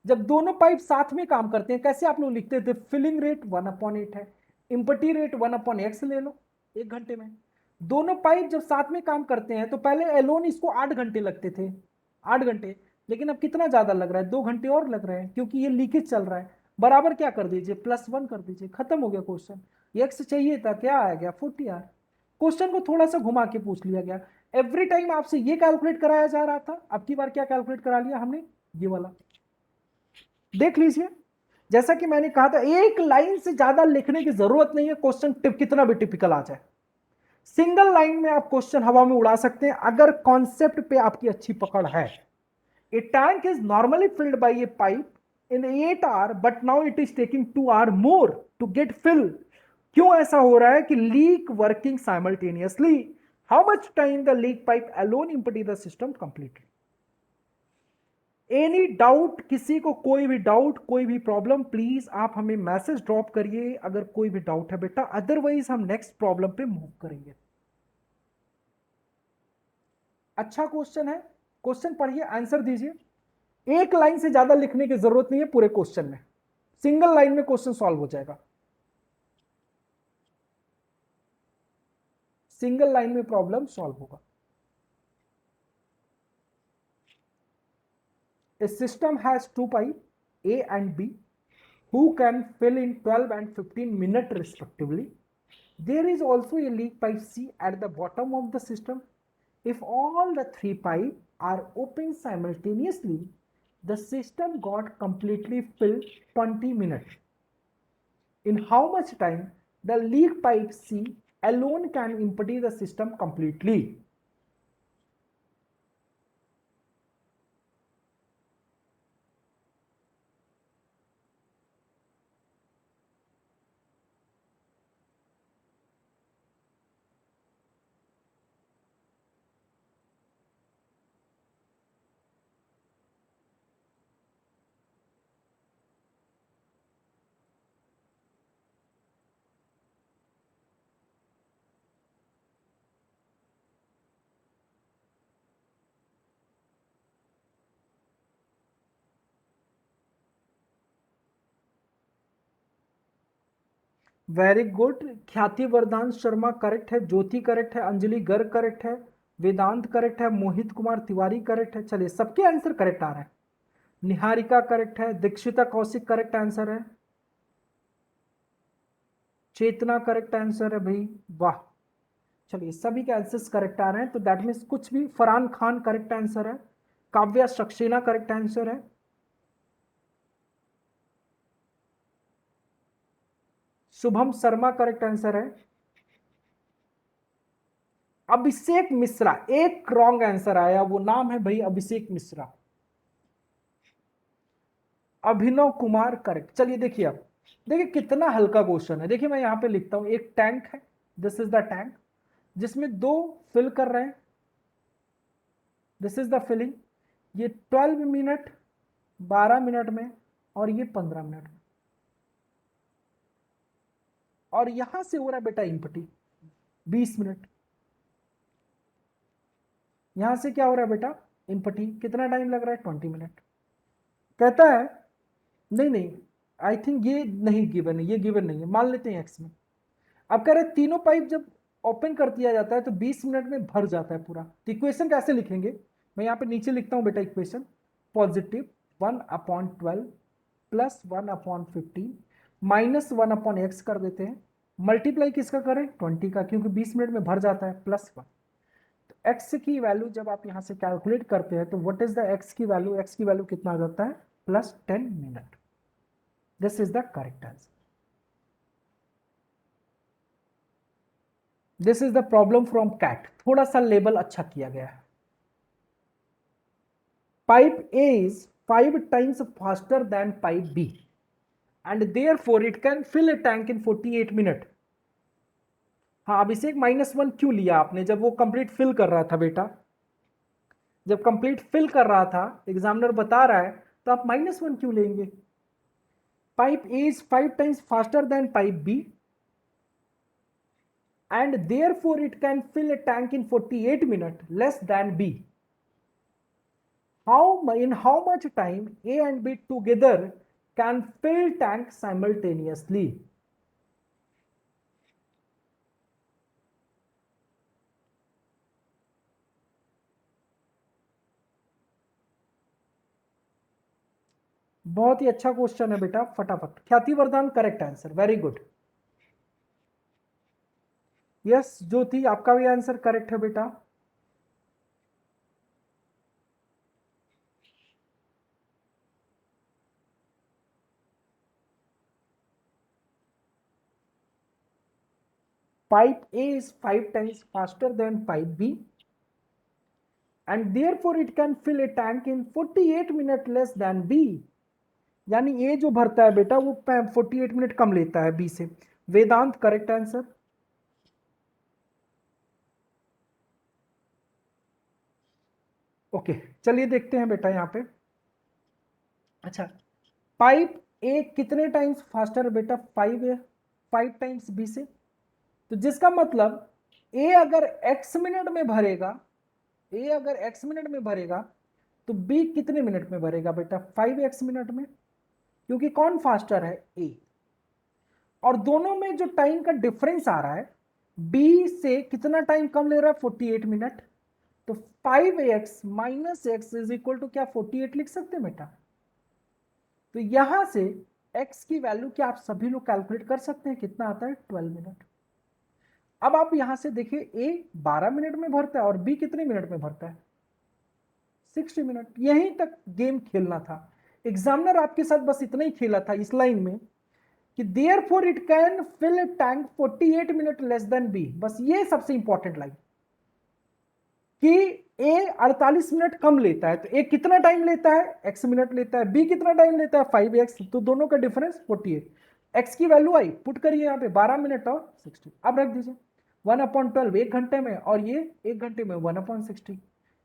जब दोनों पाइप साथ में काम करते हैं, कैसे आप लोग लिखते थे, फिलिंग रेट 1/8 है, इम्पटी रेट 1/x ले लो 1 घंटे में। दोनों पाइप जब साथ में काम करते हैं तो पहले एलोन इसको 8 घंटे लगते थे, 8 घंटे, लेकिन अब कितना ज्यादा लग रहा है, 2 घंटे और लग रहे हैं, क्योंकि ये लीकेज चल रहा है। बराबर क्या कर दीजिए, +1 कर दीजिए, खत्म हो गया क्वेश्चन। एक्स चाहिए था, क्या आ गया, 40 आर। क्वेश्चन को थोड़ा सा घुमा के पूछ लिया गया। एवरी टाइम आपसे ये कैलकुलेट कराया जा रहा था, अब की बार क्या कैलकुलेट करा लिया हमने, ये वाला। देख लीजिए, जैसा कि मैंने कहा था, एक लाइन से ज्यादा लिखने की जरूरत नहीं है, क्वेश्चन कितना भी टिपिकल आ जाए। सिंगल लाइन में आप क्वेश्चन हवा में उड़ा सकते हैं अगर कॉन्सेप्ट पे आपकी अच्छी पकड़ है। A tank is normally filled by a pipe in 8 hour, but now it is taking 2 hour more to get fill. क्यों ऐसा हो रहा है कि leak working simultaneously, how much time the leak pipe alone empty the system completely. Any doubt, किसी को कोई भी डाउट, कोई भी प्रॉब्लम, प्लीज आप हमें मैसेज ड्रॉप करिए अगर कोई भी डाउट है बेटा, अदरवाइज हम नेक्स्ट प्रॉब्लम पे मूव करेंगे। अच्छा क्वेश्चन है, क्वेश्चन पढ़िए, आंसर दीजिए। एक लाइन से ज्यादा लिखने की जरूरत नहीं है पूरे क्वेश्चन में, सिंगल लाइन में क्वेश्चन सॉल्व हो जाएगा, सिंगल लाइन में प्रॉब्लम सॉल्व होगा। A system has two pipes A and B who can fill in 12 and 15 minutes respectively. There is also a leak pipe C at the bottom of the system. If all the three pipes are open simultaneously, the system got completely filled 20 minutes. In how much time the leak pipe C alone can empty the system completely? Very good, ख्याति वरदान Sharma correct है, ज्योति correct है, Anjali Garg correct है, वेदांत correct है, Mohit Kumar Tiwari correct है। चलिए सबके answer correct आ रहे हैं। निहारिका करेक्ट है, दीक्षिता कौशिक करेक्ट आंसर है, चेतना करेक्ट आंसर है भाई, वाह। चलिए सभी के आंसर्स करेक्ट आ रहे हैं, तो दैट मीन्स कुछ भी, फरहान खान करेक्ट आंसर है, काव्या सक्सेना करेक्ट आंसर है, शुभम शर्मा करेक्ट आंसर है, अभिषेक मिश्रा, एक रॉन्ग आंसर आया, वो नाम है भाई अभिषेक मिश्रा, अभिनव कुमार करेक्ट। चलिए देखिए, अब देखिए कितना हल्का क्वेश्चन है। देखिए मैं यहां पे लिखता हूं, एक टैंक है, दिस इज द टैंक, जिसमें दो फिल कर रहे हैं, दिस इज द फिलिंग। ये 12 मिनट, 12 मिनट में, और ये 15 मिनट में, और यहां से हो रहा है बेटा इम्पटी 20 मिनट। यहां से क्या हो रहा है बेटा, इम्पटी, कितना टाइम लग रहा है, 20 मिनट। कहता है, नहीं नहीं, आई थिंक ये नहीं गिवन है, ये गिवन नहीं है, मान लेते हैं एक्स में। अब कह रहे तीनों पाइप जब ओपन कर दिया जाता है तो 20 मिनट में भर जाता है पूरा। तो इक्वेशन कैसे लिखेंगे, मैं यहाँ पे नीचे लिखता हूँ बेटा equation, positive 1/12 plus 1/15 minus 1/x कर देते हैं, मल्टीप्लाई किसका करें, 20 का, क्योंकि 20 मिनट में भर जाता है, +1। तो x की वैल्यू जब आप यहाँ से कैलकुलेट करते हैं तो व्हाट इज द x की वैल्यू, x की वैल्यू कितना आ जाता है, +10 minute. This is the correct answer. This is the problem from CAT, थोड़ा सा लेबल अच्छा किया गया है। Pipe A is 5 times faster than pipe B and therefore it can fill a tank in 48 minutes. हाँ अभिषेक -1 क्यों लिया आपने जब वो कंप्लीट फिल कर रहा था बेटा? जब कंप्लीट फिल कर रहा था, एग्जामिनर बता रहा है, तो आप -1 क्यों लेंगे? Pipe A is 5 times faster than pipe B and therefore it can fill a tank in 48 minutes less than B. In how much time A and B together can fill tank simultaneously? बहुत ही अच्छा question है बेटा, फटाफट। Khyati Vardan correct answer, very good. Yes Jyoti, आपका भी answer correct है बेटा। Pipe A is 5 times faster than pipe B and therefore it can fill a tank in 48 minutes less than B. यानी ए जो भरता है बेटा वो 48 मिनट कम लेता है बी से। वेदांत करेक्ट आंसर। ओके चलिए देखते हैं बेटा यहाँ पे। अच्छा, पाइप ए कितने टाइम्स फास्टर है बेटा? 5 टाइम्स बी से। तो जिसका मतलब ए अगर x मिनट में भरेगा, ए अगर x मिनट में भरेगा तो बी कितने मिनट में भरेगा बेटा? 5x मिनट में, क्योंकि कौन फास्टर है? ए। और दोनों में जो टाइम का डिफरेंस आ रहा है, बी से कितना टाइम कम ले रहा है? 48 मिनट। तो 5x minus X is equal to क्या 48 लिख सकते हैं बेटा? तो यहां से x की वैल्यू क्या आप सभी लोग कैलकुलेट कर सकते हैं, कितना आता है? 12 मिनट। अब आप यहां से देखिए, ए 12 मिनट में भरता है और बी कितने मिनट में भरता है? 60 मिनट। यहीं तक गेम खेलना था। एग्जामिनर आपके साथ बस इतना ही खेला था इस लाइन में कि therefore it can fill tank 48 minute less than B. बस ये सबसे इंपॉर्टेंट लाइन कि ए 48 मिनट कम लेता है, तो ए कितना टाइम लेता है? x मिनट लेता है। बी कितना टाइम लेता है? 5x। तो दोनों का डिफरेंस 48। x की वैल्यू आई, पुट करिए यहाँ पे 12 मिनट और 60। अब रख दीजिए 1/12 1 घंटे में, और ये 1 घंटे में 1/60।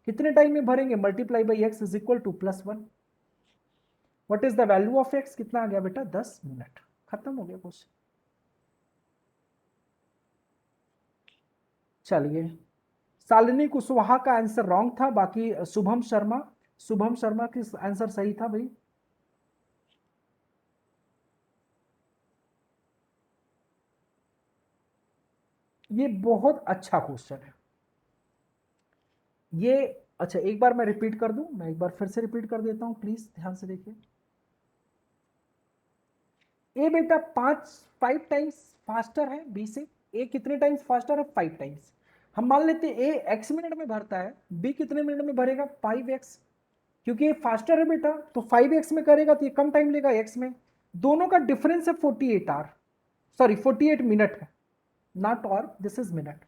कितने टाइम में भरेंगे? Multiply by x is equal to +1। What is the value of x? कितना आ गया बेटा? 10 मिनट। खत्म हो गया क्वेश्चन। चलिए, शालिनी कुशवाहा का आंसर रॉन्ग था, बाकी शुभम शर्मा की आंसर सही था भाई। ये बहुत अच्छा क्वेश्चन है ये। अच्छा एक बार मैं रिपीट कर दूं, मैं एक बार फिर से रिपीट कर देता हूं, प्लीज ध्यान से देखिए। ए बेटा 5 टाइम्स फास्टर है बी से। ए कितने टाइम्स फास्टर है? 5 टाइम्स। हम मान लेते हैं ए x मिनट में भरता है, बी कितने मिनट में भरेगा? 5x। क्योंकि ये फास्टर है बेटा, तो 5x में करेगा तो ये कम टाइम लेगा x में। दोनों का डिफरेंस है 48 आवर, सॉरी 48 मिनट है, not hour, this is minute.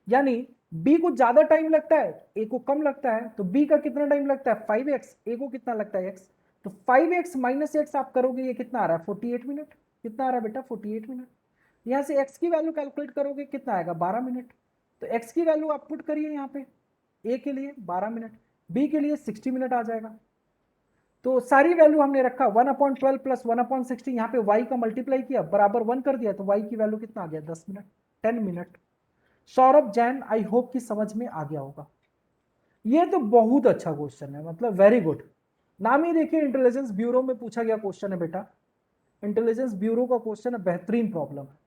यानी बी को ज्यादा टाइम लगता है, ए को कम लगता है। तो बी का कितना टाइम लगता है? 5x। ए को कितना लगता है? x। तो 5x माइनस एक्स आप करोगे, ये कितना आ रहा है? 48 मिनट। कितना आ रहा है बेटा? 48 मिनट। यहां से x की वैल्यू कैलकुलेट करोगे, कितना आएगा? 12 मिनट। तो x की वैल्यू आप पुट करिए यहाँ पे, ए के लिए 12 मिनट, बी के लिए 60 मिनट आ जाएगा। तो सारी वैल्यू हमने रखा 1/12 प्लस 1/60, यहाँ पे y का मल्टीप्लाई किया, बराबर 1 कर दिया, तो y की वैल्यू कितना आ गया? 10 minute, 10 minute. Saurabh Jain, I hope कि समझ में आ गया होगा। ये तो बहुत अच्छा क्वेश्चन है, मतलब वेरी गुड। नाम ही देखिए, इंटेलिजेंस ब्यूरो में पूछा गया क्वेश्चन है बेटा। इंटेलिजेंस ब्यूरो का क्वेश्चन है, बेहतरीन प्रॉब्लम है।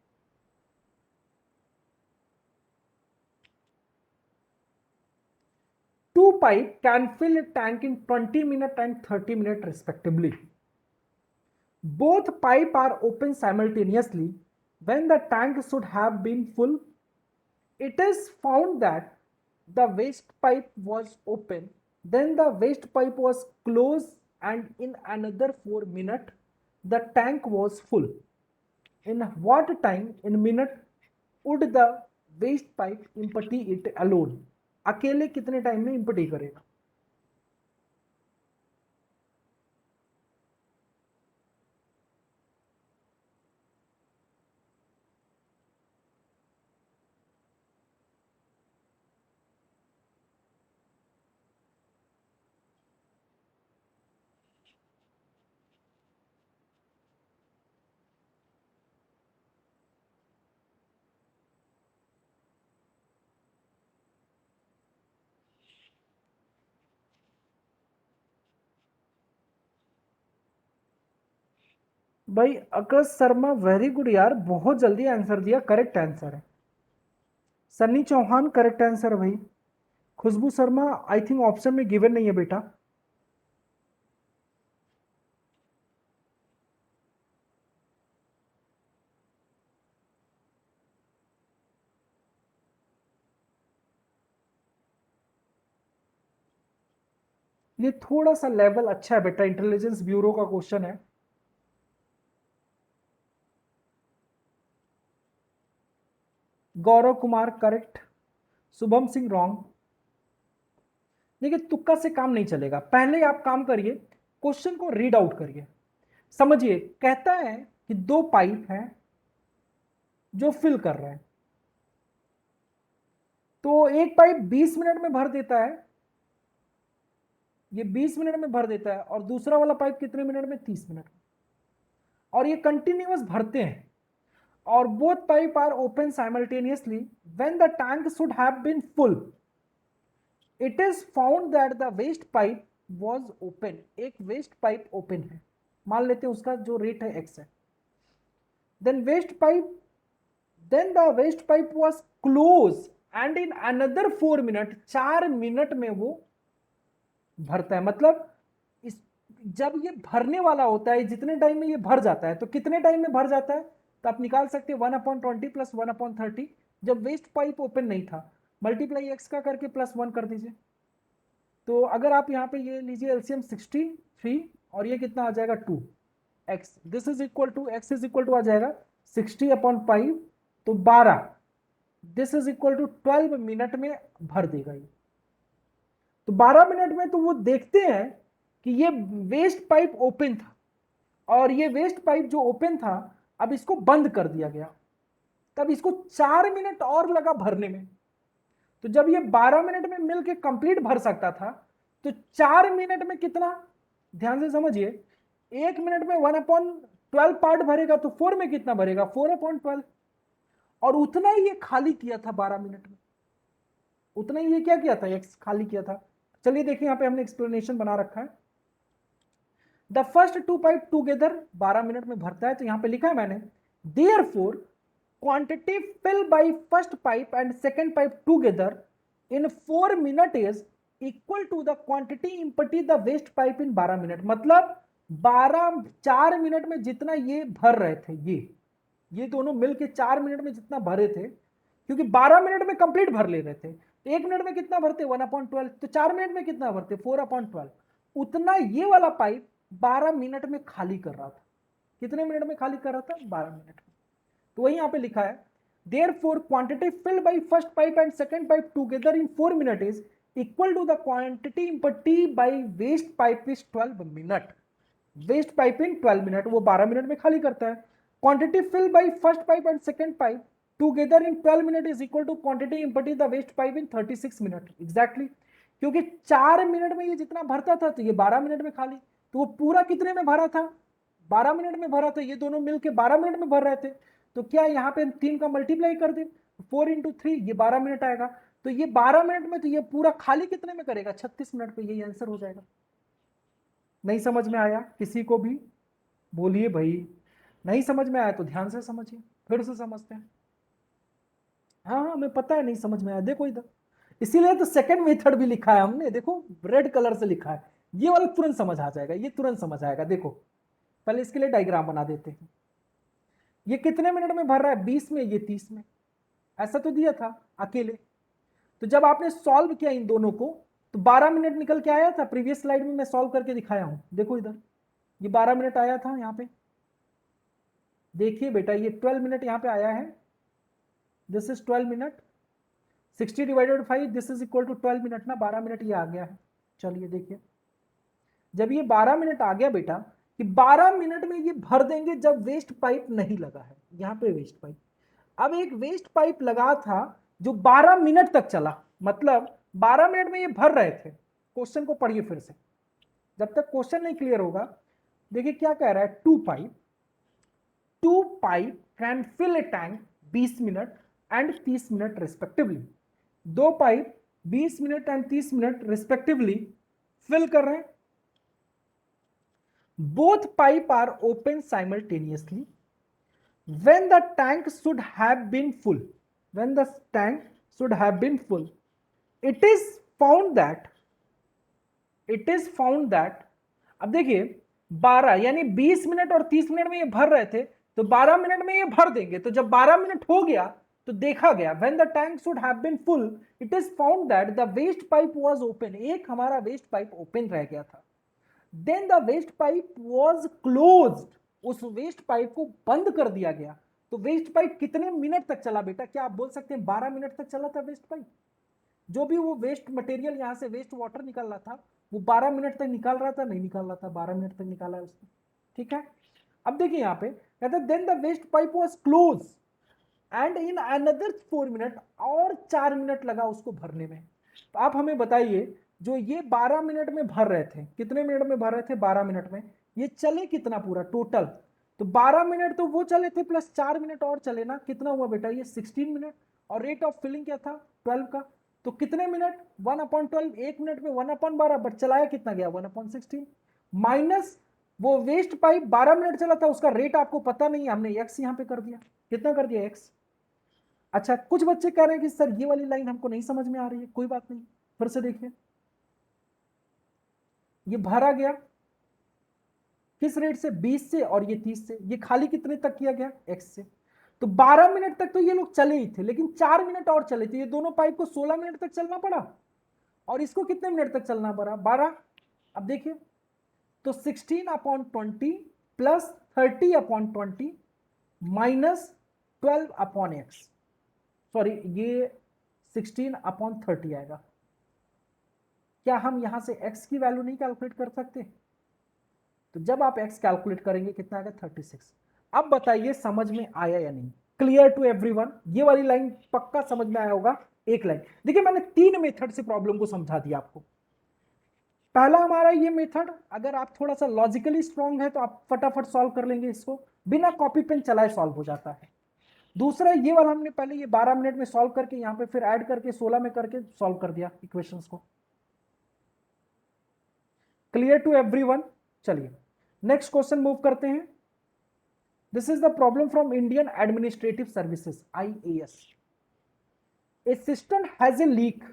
Two pipe can fill a tank in 20 minutes and 30 minutes respectively. Both pipe are open simultaneously when the tank should have been full. It is found that the waste pipe was open, then the waste pipe was closed, and in another 4 minutes the tank was full. In what time in minute would the waste pipe empty it alone? अकेले कितने time में empty करेगा? भाई आकाश Sharma very good यार, बहुत जल्दी answer दिया, correct answer है। सन्नी चौहान करेक्ट आंसर है भाई। खुशबू शर्मा आई थिंक ऑप्शन में गिवन नहीं है बेटा। ये थोड़ा सा लेवल अच्छा है बेटा, इंटेलिजेंस ब्यूरो का क्वेश्चन है। गौरव कुमार करेक्ट। शुभम सिंह रॉन्ग। देखिए तुक्का से काम नहीं चलेगा, पहले आप काम करिए, क्वेश्चन को रीड आउट करिए, समझिए। कहता है कि दो पाइप हैं जो फिल कर रहे हैं, तो एक पाइप 20 मिनट में भर देता है, ये 20 मिनट में भर देता है, और दूसरा वाला पाइप कितने मिनट में, 30 मिनट में। और ये कंटिन्यूअस भरते हैं, और both pipe are open simultaneously when the tank should have been full. It is found that the waste pipe was open, एक वेस्ट पाइप ओपन है, मान लेते हैं उसका जो रेट है एक्स है। Then waste pipe, then the waste pipe was close and in another 4 minute, 4 minute में वो भरता है। मतलब इस, जब ये भरने वाला होता है, जितने टाइम में ये भर जाता है, तो कितने टाइम में भर जाता है, तो आप निकाल सकते हैं 1/20 प्लस 1/30। जब वेस्ट पाइप ओपन नहीं था, मल्टीप्लाई एक्स का करके +1 कर दीजिए। तो अगर आप यहाँ पे ये लीजिए एलसीएम 63, और ये कितना आ जाएगा 2 x, this is equal to x is equal to आ जाएगा 60/5, तो 12, this is equal to 12 minute में भर देगा ये। तो 12 मिनट में तो वो देखते हैं कि ये वेस्ट पाइप ओपन था, और ये वेस्ट पाइप जो ओपन था, अब इसको बंद कर दिया गया, तब इसको 4 मिनट और लगा भरने में। तो जब ये 12 मिनट में मिलके कंप्लीट भर सकता था, तो 4 मिनट में कितना, ध्यान से समझिए, 1 मिनट में 1/12 पार्ट भरेगा, तो 4 में कितना भरेगा, 4/12, और उतना ही ये खाली किया था 12 मिनट में, उतना ही ये क्या किया था, एक्स खाली किया था। चलिए देखिए, यहां पे हमने एक्सप्लेनेशन बना रखा है। The first two pipe together 12 minute में भरता है, तो यहां पे लिखा है मैंने, therefore quantity fill by first pipe and second pipe together in 4 minute is equal to the quantity empty the waste pipe in 12 minute. मतलब 4 मिनट में जितना ये भर रहे थे, ये दोनों मिलके 4 मिनट में जितना भरे थे, क्योंकि 12 मिनट में कंप्लीट भर ले रहे थे, 1 मिनट में कितना भरते 1/12, तो 4 मिनट में कितना भरते 4/12, उतना ये वाला पाइप 12 मिनट में खाली कर रहा था। कितने मिनट में खाली कर रहा था, 12 मिनट में। तो वही यहां पे लिखा है, therefore quantity filled by first pipe and second pipe together in 4 minute is equal to the quantity empty by waste pipe is 12 minute. Waste pipe in 12 minute, वो 12 मिनट में खाली करता है। Quantity fill by first pipe and second pipe together in 12 minute is equal to quantity empty the waste pipe in 36 minute. Exactly, क्योंकि 4 minute में ये जितना भरता था, तो ये 12 मिनट में खाली, तो वो पूरा कितने में भरा था, 12 मिनट में भरा था। ये दोनों मिलके 12 मिनट में भर रहे थे, तो क्या यहाँ पे 3 का मल्टीप्लाई कर दे, 4 × 3, ये 12 मिनट आएगा। तो ये 12 मिनट में, तो ये पूरा खाली कितने में करेगा, 36 मिनट पे, यही आंसर हो जाएगा। नहीं समझ में आया किसी को भी, बोलिए भाई। नहीं समझ में आया तो ध्यान से समझिए, फिर से समझते हैं। हाँ हाँ, हमें पता है नहीं समझ में आया, देखो इधर, इसीलिए तो सेकंड मेथड भी लिखा है हमने, देखो रेड कलर से लिखा है, ये वाला तुरंत समझ आ जाएगा, ये तुरंत समझ आएगा। देखो पहले इसके लिए डायग्राम बना देते हैं। ये कितने मिनट में भर रहा है, 20 में, ये 30 में, ऐसा तो दिया था अकेले। तो जब आपने सॉल्व किया इन दोनों को, तो 12 मिनट निकल के आया था, प्रीवियस स्लाइड में मैं सॉल्व करके दिखाया हूं, देखो इधर, ये 12 मिनट आया था यहाँ पे। देखिए बेटा, ये 12 मिनट यहाँ पे आया है, this is 12 minute, 60/5, this is equal to 12 minute ना, 12 मिनट ये आ गया है। चलिए देखिए, जब ये 12 मिनट आ गया बेटा, कि 12 मिनट में ये भर देंगे जब वेस्ट पाइप नहीं लगा है, यहाँ पे वेस्ट पाइप। अब एक वेस्ट पाइप लगा था जो 12 मिनट तक चला, मतलब 12 मिनट में ये भर रहे थे। क्वेश्चन को पढ़िए फिर से, जब तक क्वेश्चन नहीं क्लियर होगा। देखिए क्या कह रहा है, two pipe can fill a tank 20 minute and 30 minute respectively. दो pipe 20 minute and 30 minute respectively fill कर रहे हैं। both pipe are open simultaneously when the tank should have been full. When the tank should have been full, it is found that अब देखिए 12 यानी 20 minute और 30 minute में ये भर रहे थे, तो 12 मिनट में ये भर देंगे। तो जब 12 मिनट हो गया तो देखा गया when the tank should have been full, it is found that the waste pipe was open. एक हमारा वेस्ट पाइप ओपन रह गया था। then the waste pipe was closed. उस वेस्ट पाइप को बंद कर दिया गया। तो वेस्ट पाइप कितने मिनट तक चला बेटा? क्या आप बोल सकते हैं 12 मिनट तक चला था वेस्ट पाइप? जो भी वो वेस्ट मटेरियल यहां से वेस्ट वाटर निकल रहा था वो 12 मिनट तक निकाल रहा था? नहीं निकाल रहा था, 12 मिनट तक निकाला है उसने। ठीक है, अब देखिए यहां पे कहता है then the waste pipe was close and in another 4 minute, और 4 मिनट लगा उसको भरने में। तो आप हमें बताइए, जो ये 12 मिनट में भर रहे थे, कितने मिनट में भर रहे थे? 12 मिनट में। ये चले कितना पूरा टोटल? तो 12 मिनट तो वो चले थे प्लस 4 मिनट और चले ना, कितना हुआ बेटा? ये 16 मिनट। और रेट ऑफ फिलिंग क्या था? 12 का। तो कितने मिनट? 1/12। एक मिनट में 1/12, बट चलाया कितना गया? 1/16 माइनस वो वेस्ट पाइप 12 मिनट चला था, उसका रेट आपको पता नहीं है, हमने एक्स यहां पे कर दिया। कितना कर दिया? एक्स। अच्छा, कुछ बच्चे कह रहे हैं कि सर ये वाली लाइन हमको नहीं समझ में आ रही है। कोई बात नहीं, फिर से देखिए, ये भरा गया किस रेट से? 20 से, और ये 30 से। ये खाली कितने तक किया गया? एक्स से। तो 12 मिनट तक तो ये लोग चले ही थे, लेकिन 4 मिनट और चले थे। ये दोनों पाइप को 16 मिनट तक चलना पड़ा, और इसको कितने मिनट तक चलना पड़ा? 12। अब देखिए, तो 16/20 प्लस 30/20 माइनस 12/x, सॉरी ये 16/30 आएगा। क्या हम यहां से x की वैल्यू नहीं कैलकुलेट कर सकते? तो जब आप x कैलकुलेट करेंगे कितना आएगा? 36। अब बताइए समझ में आया या नहीं? Clear to everyone? ये वाली लाइन पक्का समझ में आया होगा। एक लाइन देखिए, मैंने 3 मेथड से प्रॉब्लम को समझा दिया आपको। पहला हमारा ये मेथड, अगर आप थोड़ा सा लॉजिकली स्ट्रांग है तो आप फटाफट सॉल्व कर लेंगे, इसको बिना कॉपी पेन चलाए सॉल्व हो जाता है। दूसरा ये वाला हमने पहले ये 12 मिनट में सॉल्व करके यहां पे फिर ऐड करके 16 में करके सॉल्व कर दिया इक्वेशंस को। Clear to everyone? चलिए नेक्स्ट क्वेश्चन मूव करते हैं। This is the problem from Indian Administrative Services, IAS। A system has a leak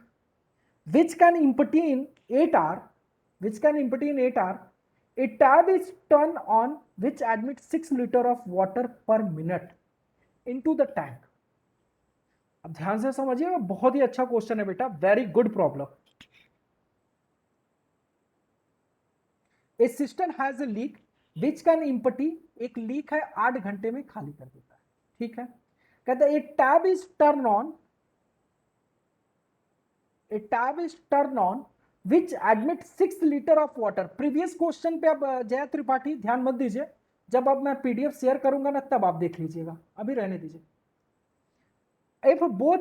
which can empty in 8 hours, a tab is turned on which admits 6 liters of water per minute into the tank. अब ध्यान से समझिए, बहुत ही अच्छा question है बेटा, very good problem. A system has a leak which can empty, एक leak है 8 घंटे में खाली कर देता है। ठीक है, कहता है a tab is turn on, a tab is turned on which admits 6 litre of water. Previous question पे अब जया त्रिपाठी ध्यान मत दीजिए, जब अब मैं पीडीएफ शेयर करूंगा ना तब आप देख लीजिएगा, अभी रहने दीजिए। इफ बोथ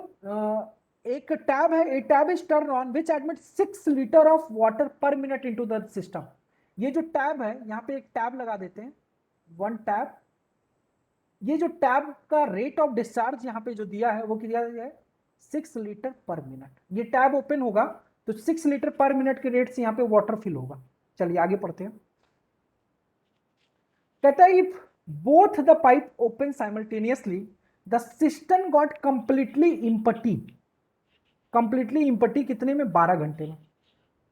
एक टैब है, a tab is turn on which admits 6 litre of water per minute into the system. ये जो टैब है, यहां पे एक टैब लगा देते हैं, 1 टैब। ये जो टैब का रेट ऑफ डिस्चार्ज यहां पे जो दिया है वो किया है 6 लीटर पर मिनट। ये टैब ओपन होगा तो 6 लीटर पर मिनट के रेट से यहां पे वाटर फिल होगा। चलिए आगे पढ़ते हैं। कहता है if both the pipe open simultaneously the system got completely empty. Completely empty कितने में? 12 घंटे में।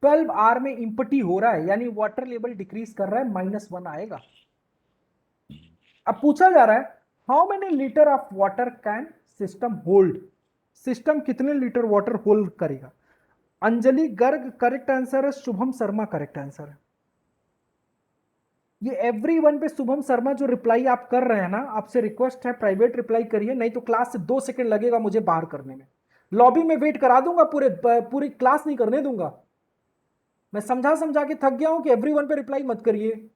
12 आवर में इम्पटी हो रहा है, यानी वाटर लेवल डिक्रीज कर रहा है, -1 आएगा। अब पूछा जा रहा है how many litre of water can system hold. System कितने लीटर वाटर होल्ड करेगा? अंजलि गर्ग करेक्ट आंसर है, शुभम शर्मा करेक्ट आंसर है। ये एवरीवन पे शुभम शर्मा जो रिप्लाई आप कर रहे हैं ना, आपसे रिक्वेस्ट है प्राइवेट रिप्लाई करिए, नहीं तो क्लास से 2 सेकंड लगेगा मुझे बाहर करने में। लॉबी में वेट करा दूंगा, पूरी क्लास नहीं करने दूंगा। मैं समझा समझा के थक गया हूं कि एवरीवन पे रिप्लाई मत करिए।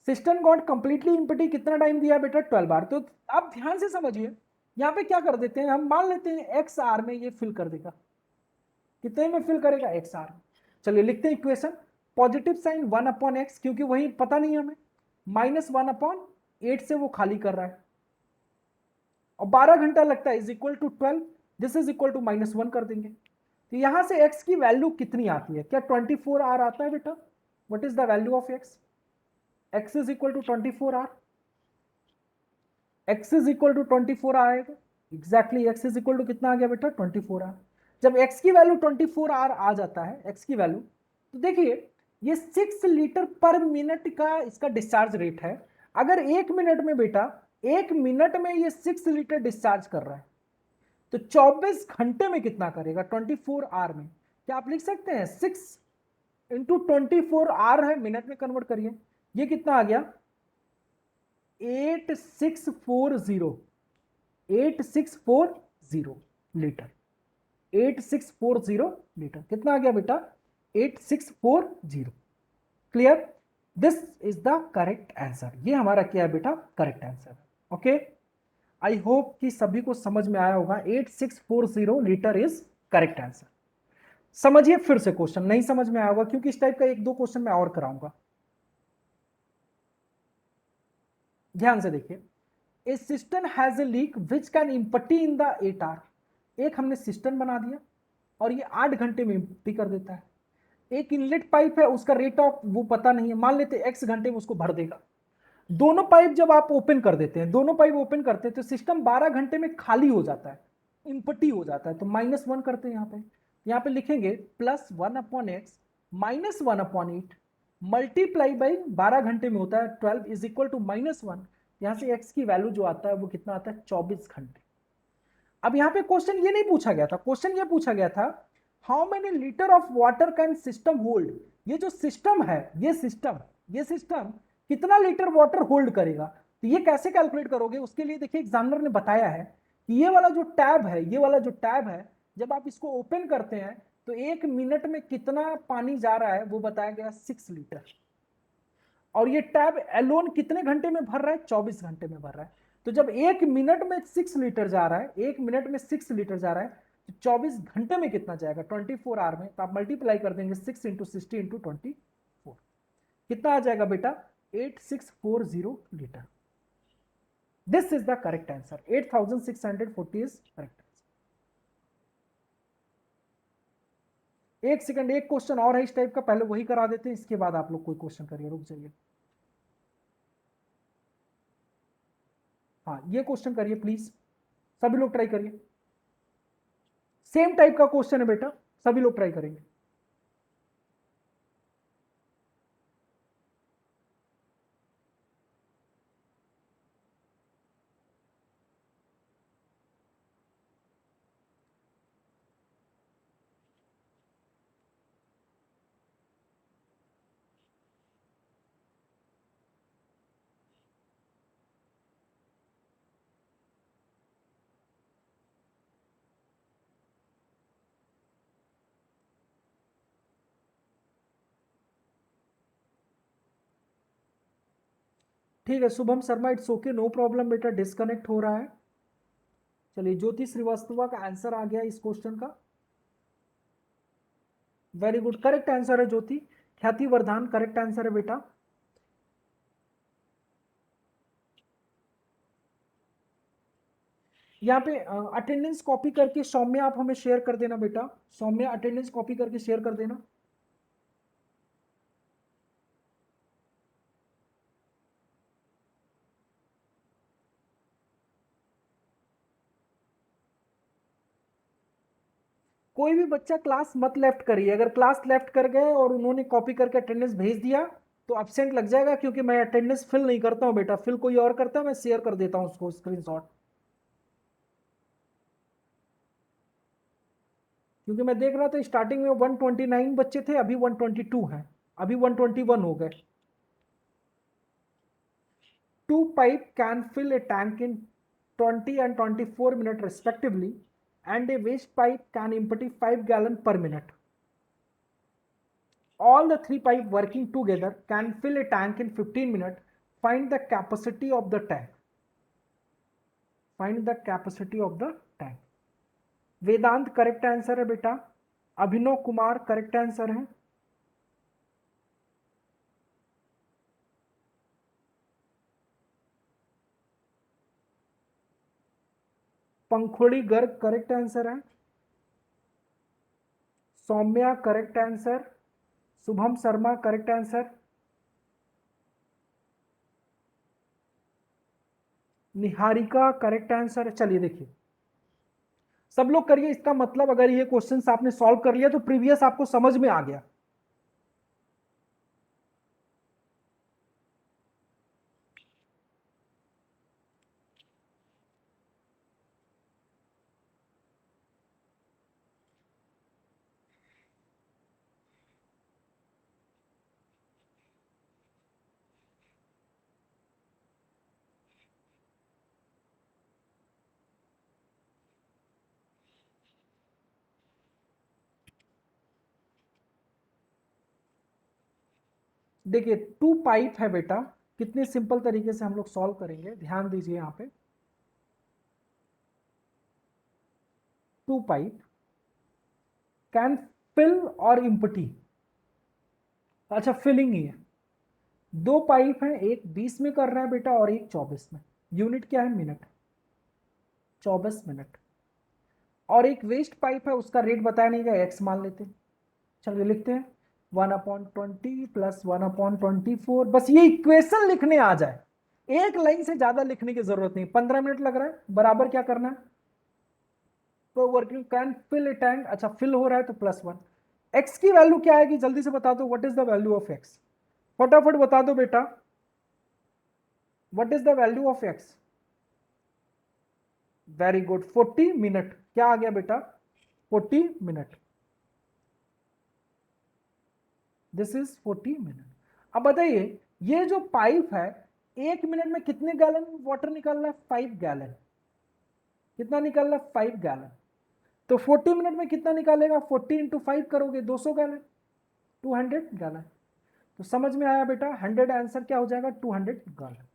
सिस्टम गॉट कंप्लीटली इम्पटी कितना टाइम दिया बेटा? 12 आवर। तो आप ध्यान से समझिए, यहां पे क्या कर देते हैं हम, मान लेते हैं एक्स आर में ये फिल कर देगा। कितने में फिल करेगा? X hour. चलिए लिखते हैं इक्वेशन, पॉजिटिव साइन 1/x, क्योंकि वही पता नहीं हमें, -1/8 से वो खाली कर रहा है, और 12 घंटा लगता है is equal to 12, this is equal to -1 कर देंगे। तो यहां से x की वैल्यू कितनी आती है? क्या 24 आवर आता है बेटा? What is the value of x? x is equal to 24 hour, x is equal to 24 आएगा। Exactly x is equal to कितना आ गया बेटा? 24 आवर। जब x की वैल्यू 24 आवर आ जाता है, x की वैल्यू, तो देखिए ये 6 लीटर पर मिनट का इसका डिस्चार्ज रेट है। अगर 1 मिनट में बेटा, 1 मिनट में ये 6 लीटर डिस्चार्ज कर रहा है, तो 24 घंटे में कितना करेगा? 24 आवर में। क्या आप लिख सकते हैं 6 × 24 आवर है, मिनट में कन्वर्ट करिए, ये कितना आ गया? 8640, 8640 लीटर, 8640 लीटर कितना आ गया बेटा? 8640। Clear? This is the correct answer. ये हमारा क्या है बेटा? करेक्ट आंसर है। ओके, आई होप कि सभी को समझ में आया होगा। 8640 लीटर इज करेक्ट आंसर। समझिए फिर से क्वेश्चन, नहीं समझ में आया होगा क्योंकि इस टाइप का 1-2 क्वेश्चन मैं और कराऊंगा। ध्यान से देखिए, a system has a leak which can empty in the 8 hour. एक हमने सिस्टम बना दिया और ये 8 घंटे में इम्पटी कर देता है। एक इनलेट पाइप है, उसका रेट ऑफ वो पता नहीं है, मान लेते x घंटे में उसको भर देगा। दोनों पाइप जब आप ओपन कर देते हैं, दोनों पाइप ओपन करते हैं तो सिस्टम 12 घंटे में खाली हो जाता है, इम्पटी हो जाता है। तो -1 करते हैं यहाँ पे लिखेंगे +1/x -1/8 मल्टीप्लाई बाई 12 घंटे में होता है 12 इज इक्वल टू -1। यहां से x की वैल्यू जो आता है वो कितना आता है? 24 घंटे। अब यहाँ पे क्वेश्चन ये नहीं पूछा गया था, क्वेश्चन ये पूछा गया था how many litre of water can system hold. ये जो सिस्टम है, ये सिस्टम कितना लीटर वाटर होल्ड करेगा? तो ये कैसे कैलकुलेट करोगे? उसके लिए देखिए एग्जामिनर ने बताया है कि ये वाला जो टैब है, जब आप इसको ओपन करते हैं तो 1 मिनट में कितना पानी जा रहा है वो बताया गया 6 लीटर। और ये टैब एलोन कितने घंटे में भर रहा है? 24 घंटे में भर रहा है। तो जब 1 मिनट में 6 लीटर जा रहा है, 1 मिनट में 6 लीटर जा रहा है, तो 24 घंटे में कितना जाएगा? 24 आवर में। तो आप मल्टीप्लाई कर देंगे 6 × 60 × 24, कितना आ जाएगा बेटा? 8640 litre. This is the correct answer. 8640 is correct answer. एक सेकंड, एक क्वेश्चन और है इस टाइप का, पहले वही करा देते हैं, इसके बाद आप लोग कोई क्वेश्चन करिए। रुक जाइए, हाँ ये क्वेश्चन करिए प्लीज, सभी लोग ट्राई करिए। सेम टाइप का क्वेश्चन है बेटा, सभी लोग ट्राई करेंगे। ठीक है Shubham Sharma, it's okay, no problem बेटा, डिस्कनेक्ट हो रहा है। चलिए, ज्योति श्रीवास्तव का आंसर आ गया इस क्वेश्चन का। वेरी गुड, करेक्ट आंसर है ज्योति। ख्याति वर्धान करेक्ट आंसर है बेटा। यहाँ पे अटेंडेंस कॉपी करके सौम्य आप हमें शेयर कर देना बेटा, सौम्य अटेंडेंस कॉपी करके शेयर कर देना। कोई भी बच्चा क्लास मत लेफ्ट करिए। अगर क्लास लेफ्ट कर गए और उन्होंने कॉपी करके अटेंडेंस भेज दिया तो एब्सेंट लग जाएगा, क्योंकि मैं अटेंडेंस फिल नहीं करता हूं बेटा, फिल कोई और करता है, मैं शेयर कर देता हूं उसको स्क्रीनशॉट। क्योंकि मैं देख रहा था स्टार्टिंग में 129 बच्चे थे, अभी 122 हैं, अभी 121 हो गए। 2 pipe can fill a tank in 20 and 24 minutes respectively, and a waste pipe can empty 5 gallon per minute. All the 3 pipe working together can fill a tank in 15 minutes. Find the capacity of the tank. Find the capacity of the tank. Vedant correct answer है बेटा। अभिनव Kumar correct answer है। पंखुड़ी Garg correct answer है। Saumya correct answer. Shubham Sharma correct answer. Niharika correct answer. चलिए देखिए, सब लोग करिए, इसका मतलब अगर ये क्वेश्चन आपने सॉल्व कर लिया तो प्रीवियस आपको समझ में आ गया। देखिए, टू पाइप है बेटा, कितने सिंपल तरीके से हम लोग सॉल्व करेंगे, ध्यान दीजिए यहां पे। टू पाइप कैन फिल और इम्पटी, अच्छा फिलिंग ही है। दो पाइप है, एक 20 में कर रहा है बेटा और एक 24 में। यूनिट क्या है? मिनट। 24 मिनट। और एक वेस्ट पाइप है, उसका रेट बताया नहीं गया, एक्स मान लेते हैं। चलिए लिखते हैं 1/20 प्लस 1/24। बस ये इक्वेशन लिखने आ जाए, एक लाइन से ज्यादा लिखने की जरूरत नहीं। 15 मिनट लग रहा है, बराबर क्या करना है? तो working can fill a tank, अच्छा फिल हो रहा है तो +1। एक्स की वैल्यू क्या आएगी जल्दी से बता दो, what is the value of x? फटाफट बता दो बेटा, what is the value of x? Very good, 40 minute. क्या आ गया बेटा? 40 मिनट। This is 40 minute. अब बताइए, ये जो पाइप है, 1 मिनट में कितने गैलन वाटर निकल रहा है? 5 गैलन। कितना निकल रहा है? 5 गैलन। तो 40 मिनट में कितना निकालेगा? 40 × 5 करोगे, 200 गैलन, 200 गैलन। तो समझ में आया बेटा, 100 आंसर क्या हो जाएगा? 200 गैलन।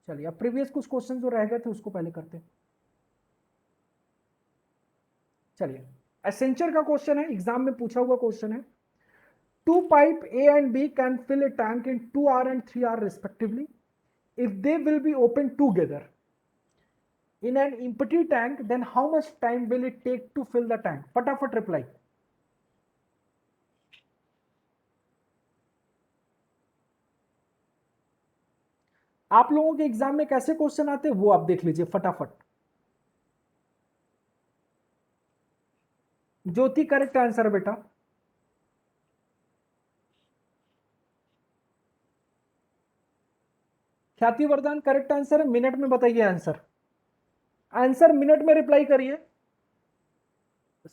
चलिए, अब प्रीवियस कुछ क्वेश्चन जो रह गए थे उसको पहले करते हैं। चलिए, एसेंचर का क्वेश्चन है, एग्जाम में पूछा हुआ क्वेश्चन है। Two pipe A and B can fill a tank in 2 hours and 3 hours respectively. If they will be open together in an empty tank, then how much time will it take to fill the tank? फटाफट reply. आप लोगों के exam में कैसे question आते हैं वो आप देख लीजिए फटाफट। ज्योति करेक्ट आंसर बेटा। ख्याति वरदान करेक्ट आंसर है, मिनट में बताइए आंसर। आंसर मिनट में रिप्लाई करिए।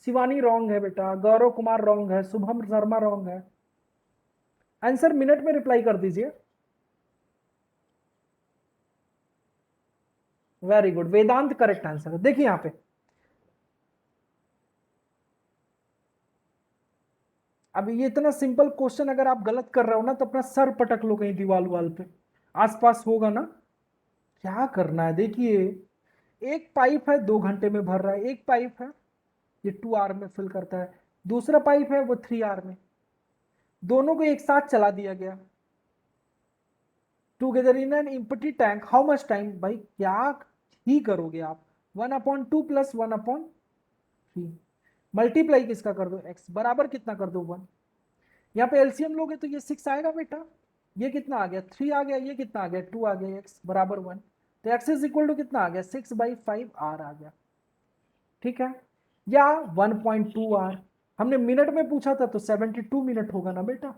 शिवानी रॉन्ग है बेटा, गौरव कुमार रॉन्ग है, शुभम शर्मा रॉन्ग है। आंसर मिनट में रिप्लाई कर दीजिए। वेरी गुड, वेदांत करेक्ट आंसर है। देखिए यहां पे, अब ये इतना सिंपल क्वेश्चन अगर आप गलत कर रहे हो ना तो अपना सर पटक लो कहीं दीवार वाल पे, आसपास होगा ना। क्या करना है देखिए, एक पाइप है 2 घंटे में भर रहा है, एक पाइप है ये 2 आवर में फिल करता है, दूसरा पाइप है वो 3 आवर में। दोनों को एक साथ चला दिया गया together in an empty tank, how much time? भाई क्या ही करोगे आप, 1/2 प्लस 1/3। मल्टीप्लाई किसका कर दो? एक्स बराबर कितना कर दो? 1। यहाँ पे एलसीएम लोगे तो ये 6 आएगा बेटा, ये कितना आ गया? 3 आ गया, ये कितना आ गया? 2 आ गया, एक्स बराबर 1। तो एक्स इज इक्वल टू कितना आ गया? 6/5 आर आ गया, ठीक है। या 1.2 आर। हमने मिनट में पूछा था तो 72 मिनट होगा ना बेटा।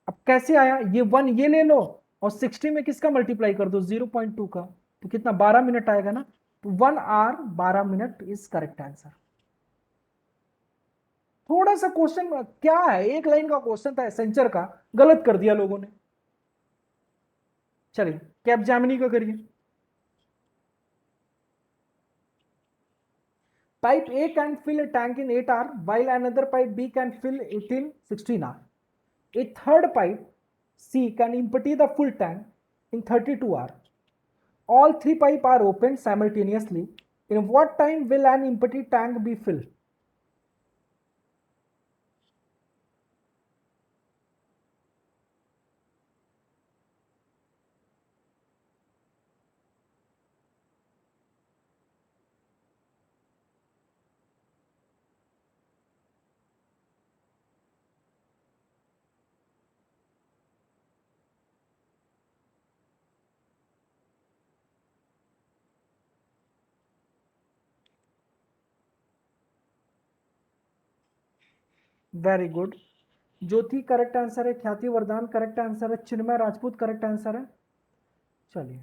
अब कैसे आया ये? 1 ये ले लो और 60 में किसका मल्टीप्लाई कर दो? 0.2 का, तो कितना? 12 मिनट आएगा ना। तो 1 hour 12 minute is correct answer. थोड़ा सा क्वेश्चन क्या है, एक लाइन का क्वेश्चन था एसेंचर का, गलत कर दिया लोगों ने। चलिए, कैप जैमिनी का करिए। Pipe A can fill a tank in 8 hours, while another pipe B can fill it in 16 hours. A third pipe C can empty the full tank in 32 hours. All three pipes are opened simultaneously. In what time will an empty tank be filled? Very good. Jyoti correct answer है, ख्याति Vardan correct answer है, चिन्मय Rajput correct answer है। चलिए,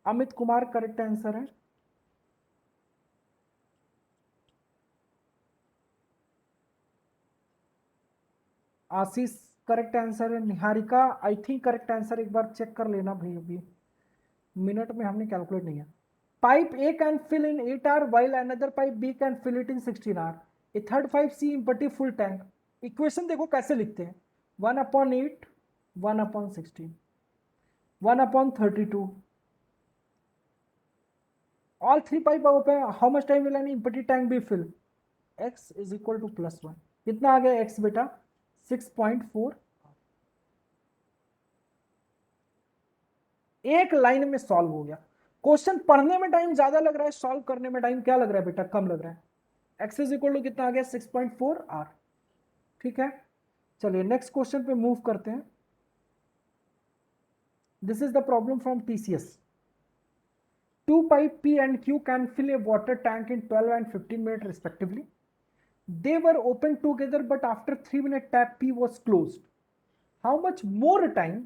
Amit Kumar correct answer है। आशीष correct answer है। Niharika I think correct answer, एक बार check कर लेना भाई, अभी मिनट में हमने कैलकुलेट नहीं है। Pipe A can fill in 8 hour while another pipe B can fill it in 16 hour. A third pipe C empty full tank। Equation देखो कैसे लिखते हैं, 1/8, 1/16, 1/32। All three pipe are open. How much time will an empty tank be filled? X is equal to +1। कितना आ गया x बेटा? 6.4। एक line में सॉल्व हो गया। क्वेश्चन पढ़ने में टाइम ज्यादा लग रहा है, सॉल्व करने में टाइम क्या लग रहा है बेटा? कम लग रहा है। x इज इक्वल टू कितना आ गया? 6.4 आर। ठीक है, चलिए नेक्स्ट क्वेश्चन पे मूव करते हैं। This is the problem from TCS. Two pipe P and Q can fill a water tank in 12 and 15 minutes respectively. They were open together, but after 3 minutes tap P was closed. How much more time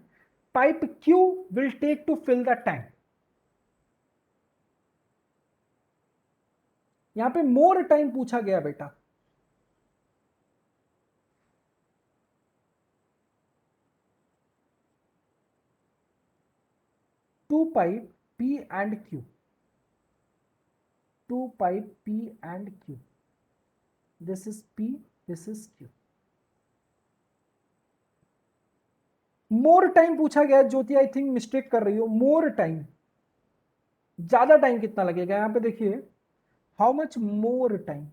pipe Q will take to fill the tank? यहां पे मोर time पूछा गया बेटा। Two pipe P and Q, two pipe P and Q, this is P, this is Q। More time पूछा गया। ज्योति I think mistake कर रही हो, मोर टाइम, ज्यादा टाइम कितना लगेगा? यहां पे देखिए, हाउ मच मोर टाइम,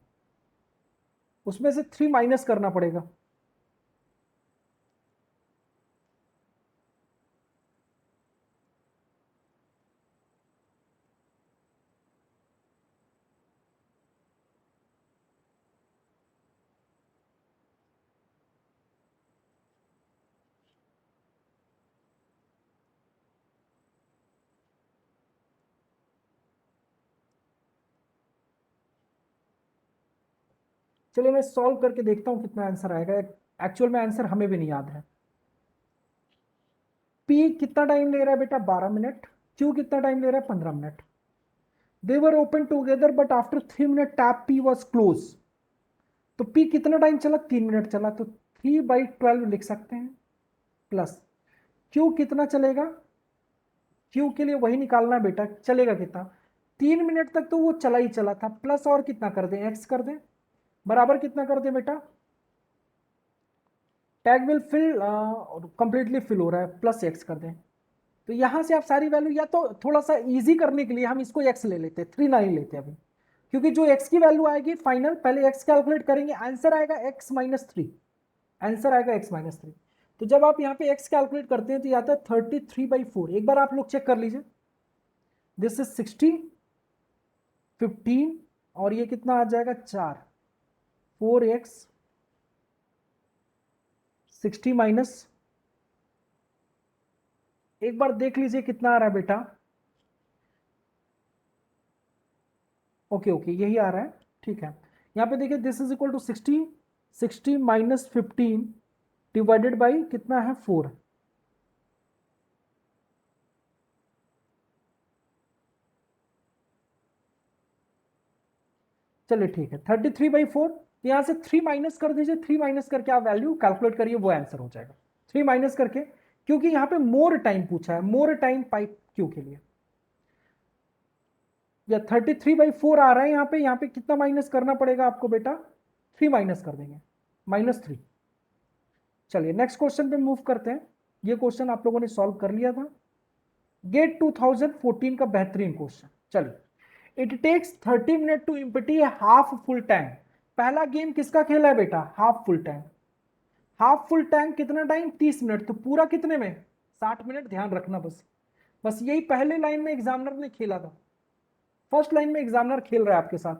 उसमें से 3 माइनस करना पड़ेगा। चलिए मैं सॉल्व करके देखता हूं कितना आंसर आएगा। एक्चुअल में आंसर हमें भी नहीं याद है। P कितना टाइम ले रहा है बेटा? 12 मिनट। Q कितना टाइम ले रहा है? 15 minute. They were open together but after 3 minute tap P was close. तो P कितना टाइम चला? 3 मिनट चला, तो 3/12 लिख सकते हैं, प्लस Q कितना चलेगा? Q के लिए वही निकालना है बेटा, चलेगा कितना? 3 मिनट तक तो वो चला ही चला था, प्लस और कितना कर दें? X कर दें, बराबर कितना कर दें बेटा? Tank will fill, completely fill हो रहा है, प्लस एक्स कर दें। तो यहां से आप सारी वैल्यू, या तो थोड़ा सा इजी करने के लिए हम इसको एक्स ले लेते हैं, 3 ना ही लेते अभी, क्योंकि जो एक्स की वैल्यू आएगी फाइनल, पहले एक्स कैलकुलेट करेंगे, आंसर आएगा x-3। आंसर आएगा x-3। तो जब आप यहाँ पे एक्स कैलकुलेट करते हैं तो आता है 33/4। एक बार आप लोग चेक कर लीजिए, दिस इज 60, 15, और ये कितना आ जाएगा? 4, 4x 60 माइनस, एक बार देख लीजिए कितना आ रहा है बेटा। ओके ओके, यही आ रहा है, ठीक है। यहाँ पे देखिए, this is equal to 60, 60 minus 15 divided by कितना है? 4। चलिए ठीक है, 33/4। यहाँ से 3 माइनस कर दीजिए, 3 माइनस करके आप वैल्यू कैलकुलेट करिए, वो आंसर हो जाएगा। 3 माइनस करके, क्योंकि यहाँ पे मोर टाइम पूछा है, मोर टाइम पाइप क्यू के लिए। या 33/4 आ रहा है यहाँ पे कितना माइनस करना पड़ेगा आपको बेटा? 3 माइनस कर देंगे, -3। चलिए नेक्स्ट क्वेश्चन पे मूव करते हैं। ये क्वेश्चन आप लोगों ने सॉल्व कर लिया था, गेट 2014 का बेहतरीन क्वेश्चन। चलिए, it takes 30 minute to empty half full tank. पहला गेम किसका खेला है बेटा? Half full tank. Half full tank कितना टाइम? 30 मिनट। तो पूरा कितने में? 60 मिनट। ध्यान रखना, बस बस यही पहले लाइन में एग्जामिनर ने खेला था, फर्स्ट लाइन में एग्जामिनर खेल रहा है आपके साथ।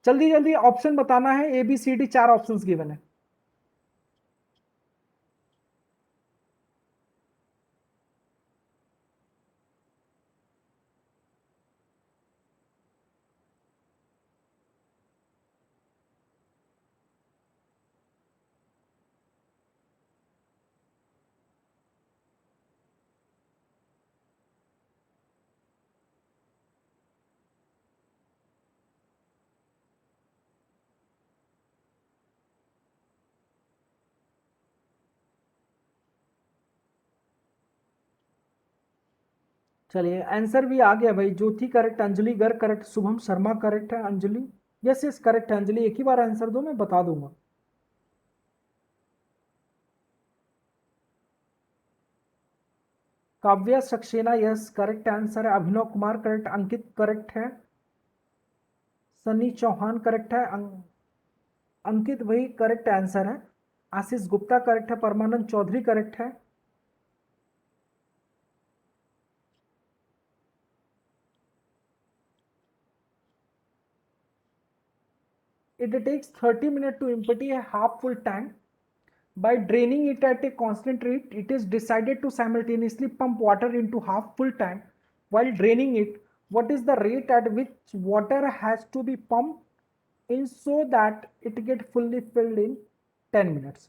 जल्दी जल्दी ऑप्शन बताना है, ABCD 4 ऑप्शंस गिवन है। चलिए आंसर भी आ गया भाई। Jyoti correct, Anjali Garg correct, Shubham Sharma correct है, अंजलि यस यस करेक्ट है अंजलि। एक ही बार आंसर दो, मैं बता दूंगा। Kavya Saxena yes correct answer है, अभिनव कुमार करेक्ट, अंकित करेक्ट है, सनी चौहान करेक्ट है, अंकित भाई करेक्ट आंसर है, आशीष गुप्ता करेक्ट है, परमानंद चौधरी करेक्ट है। It takes 30 minutes to empty a half full tank. By draining it at a constant rate, it is decided to simultaneously pump water into half full tank. While draining it, what is the rate at which water has to be pumped in so that it get fully filled in 10 minutes?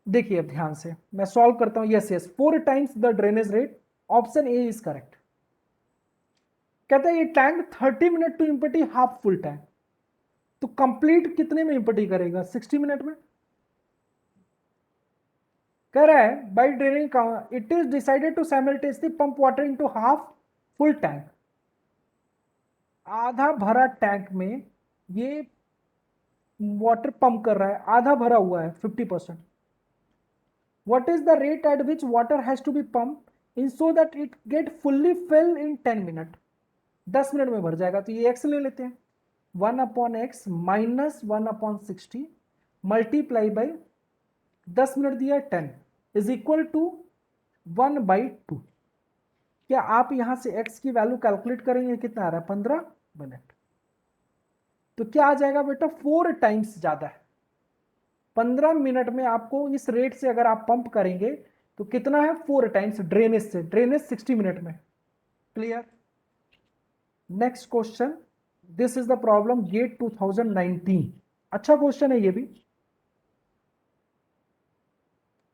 देखिए अब ध्यान से मैं solve करता हूं। Yes yes 4 times the drainage rate, option A is correct. कहता है ये tank 30 minute to empty half full tank, तो कंप्लीट कितने में इम्पटी करेगा? 60 मिनट में। कह रहा है बाई ड्रेनिंग का it is decided to simultaneously pump water into half full tank. आधा भरा टैंक में ये वाटर पंप कर रहा है, आधा भरा हुआ है 50%। What is the rate at which water has to be pump in so that it get fully fill in 10 minute? 10 minute में भर जाएगा, तो ये एक्स ले लेते हैं। 1/x minus 1/60 multiply by 10 minute दिया 10 इज इक्वल टू 1/2। क्या आप यहां से x की वैल्यू कैलकुलेट करेंगे, कितना आ रहा है? 15 मिनट। तो क्या आ जाएगा बेटा? 4 टाइम्स ज्यादा है। 15 मिनट में आपको इस रेट से अगर आप पंप करेंगे तो कितना है? 4 टाइम्स ड्रेनेज से। ड्रेनेज 60 मिनट में। Clear? Next question, this is the problem GATE 2019। अच्छा क्वेश्चन है ये भी,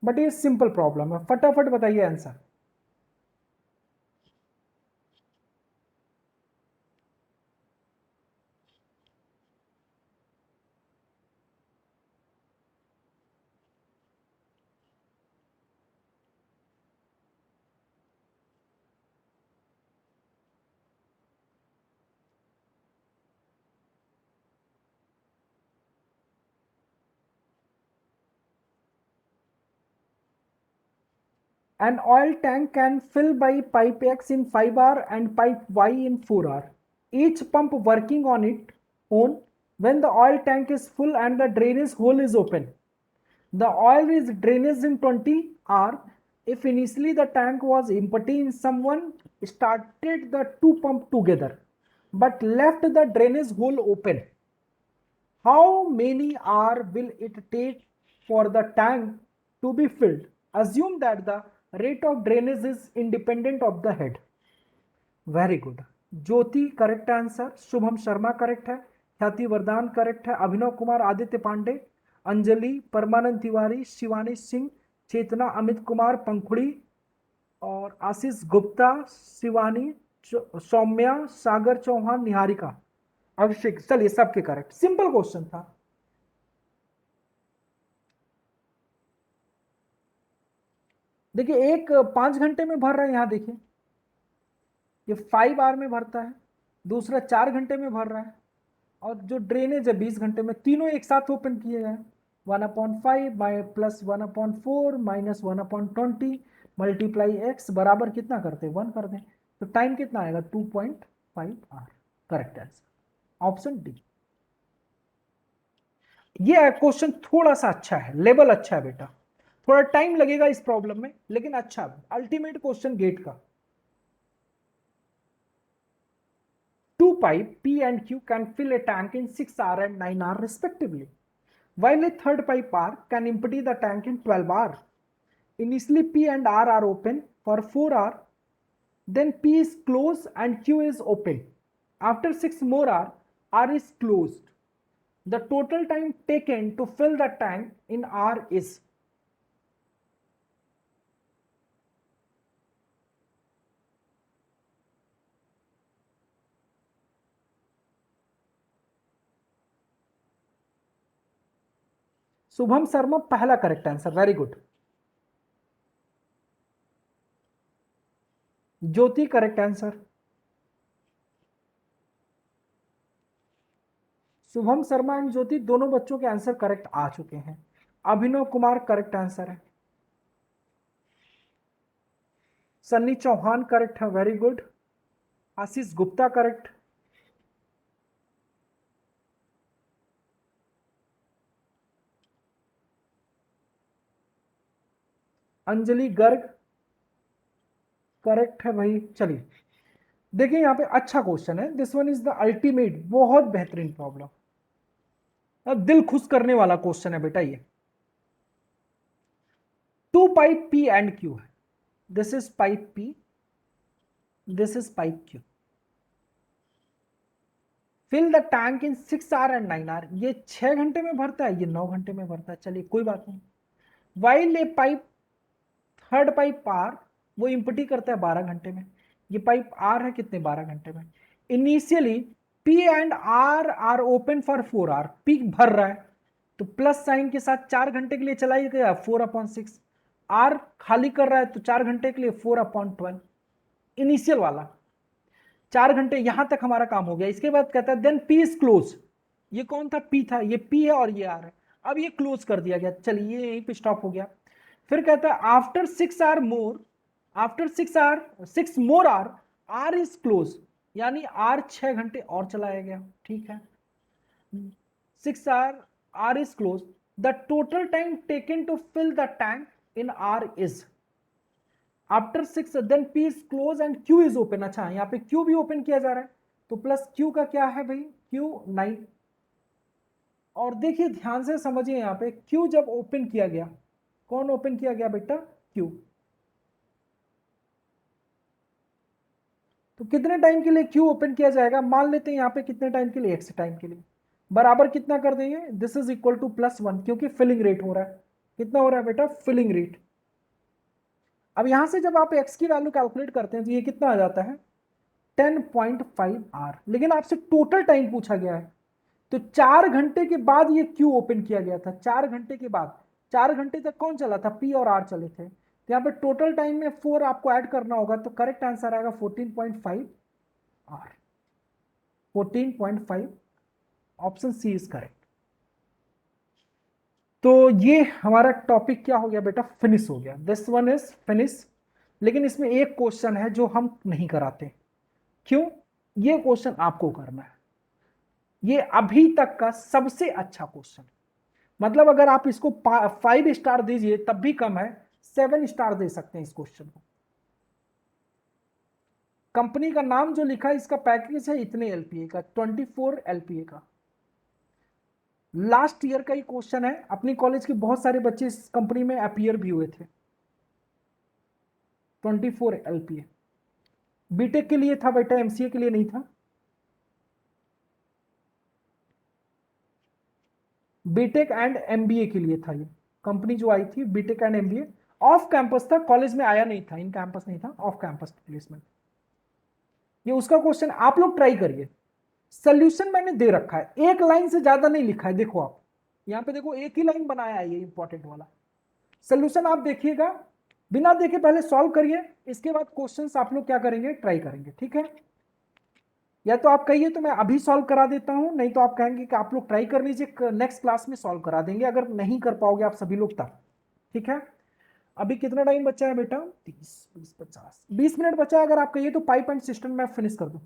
बट ये सिंपल प्रॉब्लम है। फटाफट बताइए answer. An oil tank can fill by pipe X in 5 hours and pipe Y in 4 hours. Each pump working on it on when the oil tank is full and the drainage hole is open. The oil is drained in 20 hours. If initially the tank was empty and someone started the two pump together but left the drainage hole open, how many hours will it take for the tank to be filled? Assume that the rate of drainage is independent of the head. Very good. Jyoti correct answer, Shubham Sharma correct है, ख्याति Vardan correct है, अभिनव कुमार, आदित्य पांडे, अंजलि, परमानंद तिवारी, शिवानी सिंह, चेतना, अमित कुमार, पंखुड़ी और आशीष गुप्ता, शिवानी, सौम्या, सागर चौहान, निहारिका, अभिषेक। चलिए सबके correct. Simple question था। देखिए एक 5 घंटे में भर रहा है, यहां देखिए ये 5 आवर में भरता है, दूसरा 4 घंटे में भर रहा है, और जो ड्रेनेज है 20 घंटे में। तीनों एक साथ ओपन किए गए। 1/5 प्लस 1/4 माइनस 1/20 मल्टीप्लाई एक्स बराबर कितना करते हैं? 1 कर दें, तो टाइम कितना आएगा? 2.5 hour. Correct answer option D. ये क्वेश्चन थोड़ा सा अच्छा है, लेवल अच्छा है बेटा। थोड़ा टाइम लगेगा इस प्रॉब्लम में, लेकिन अच्छा अल्टीमेट क्वेश्चन गेट का। Two pipe P and Q can fill a tank in 6 hours and 9 hours respectively, while a third pipe R can empty the tank in 12 hours. Initially P and R are open for 4 hours, then P is closed and Q is open. After 6 more hours, R is closed. The total time taken to fill the tank in R is? Shubham Sharma पहला correct answer, very good. Jyoti correct answer. Shubham Sharma and Jyoti दोनों बच्चों के answer correct आ चुके हैं। अभिनव Kumar correct answer है। Sunny Chauhan correct है, very good. Ashish Gupta correct. Anjali Garg correct है भाई। चलिए देखिए यहाँ पे अच्छा क्वेश्चन है, this one is the ultimate, बहुत बेहतरीन प्रॉब्लम। अब दिल खुश करने वाला क्वेश्चन है बेटा ये। 2 पाइप पी एंड क्यू है, this is pipe P, this is pipe Q. Fill the tank in 6 hour and 9 hour, ये 6 घंटे में भरता है, ये 9 घंटे में भरता है, चलिए कोई बात नहीं। While a pipe, third pipe R, वो इम्पटी करता है 12 घंटे में। ये पाइप आर है कितने, 12 घंटे में। Initially P and R are open for 4 hour, P भर रहा है तो प्लस साइन के साथ 4 घंटे के लिए चलाई गया 4/6। आर खाली कर रहा है तो 4 घंटे के लिए 4/12। इनिशियल वाला 4 घंटे, यहां तक हमारा काम हो गया। इसके बाद कहता है देन पी इज क्लोज, ये कौन था, पी था, ये पी है और ये आर है। अब ये क्लोज कर दिया गया, चलिए यहीं पे स्टॉप हो गया। फिर कहता है after 6 hour more, after 6 more hour, R is close, यानी आर 6 घंटे और चलाया गया, ठीक है। 6 hour, R is close, the total time taken to fill the tank in R is, after 6 then P is close and Q is open. अच्छा यहाँ पे क्यू भी ओपन किया जा रहा है, तो प्लस क्यू का क्या है भाई, क्यू 9। और देखिए ध्यान से समझिए, यहाँ पे क्यू जब ओपन किया गया, कौन ओपन किया गया बेटा, क्यू। तो कितने टाइम के लिए क्यू ओपन किया जाएगा, मान लेते हैं यहाँ पे कितने टाइम के लिए, एक्स टाइम के लिए, बराबर कितना कर देंगे, दिस इज इक्वल टू +1, क्योंकि फिलिंग रेट हो रहा है। कितना हो रहा है बेटा, फिलिंग रेट। अब यहां से जब आप एक्स की वैल्यू कैलकुलेट करते हैं तो ये कितना आ जाता है, 10.5 आर। लेकिन आपसे टोटल टाइम पूछा गया है, तो 4 घंटे के बाद ये क्यू ओपन किया गया था, 4 घंटे के बाद। 4 घंटे तक कौन चला था, पी और आर चले थे। तो यहाँ पे टोटल टाइम में 4 आपको ऐड करना होगा, तो करेक्ट आंसर आएगा 14.5 hour. 14.5, option C is correct. तो ये हमारा टॉपिक क्या हो गया बेटा, फिनिश हो गया, दिस वन इज फिनिश। लेकिन इसमें एक क्वेश्चन है जो हम नहीं कराते, क्यों, ये क्वेश्चन आपको करना है। ये अभी तक का सबसे अच्छा क्वेश्चन, मतलब अगर आप इसको 5 स्टार दीजिए तब भी कम है, 7 स्टार दे सकते हैं इस क्वेश्चन को। कंपनी का नाम जो लिखा है, इसका पैकेज है इतने एलपीए का, 24 एलपीए का। लास्ट ईयर का ही क्वेश्चन है, अपनी कॉलेज के बहुत सारे बच्चे इस कंपनी में अपीयर भी हुए थे। 24 एलपीए, बीटेक के लिए था बेटा, एमसीए के लिए नहीं था। बीटेक एंड एमबीए के लिए था ये कंपनी जो आई थी, BTech and MBA. Off campus था, कॉलेज में आया नहीं था, इन कैंपस नहीं था, ऑफ कैंपस प्लेसमेंट। ये उसका क्वेश्चन, आप लोग ट्राई करिए। सोल्यूशन मैंने दे रखा है, एक लाइन से ज्यादा नहीं लिखा है, देखो आप यहाँ पे देखो, एक ही लाइन बनाया है ये इंपॉर्टेंट वाला। सोल्यूशन आप देखिएगा, बिना देखे पहले सॉल्व करिए, इसके बाद क्वेश्चंस आप लोग क्या करेंगे, ट्राई करेंगे, ठीक है। या तो आप कहिए तो मैं अभी सॉल्व करा देता हूं, नहीं तो आप कहेंगे कि आप लोग ट्राई कर लीजिए, नेक्स्ट क्लास में सॉल्व करा देंगे, अगर नहीं कर पाओगे आप सभी लोग तब, ठीक है। अभी कितना टाइम बचा है बेटा, 30, 20, 50, 20 मिनट बचा है। अगर आप कहिए तो पाइप एंड सिस्टम में फिनिश कर दूं।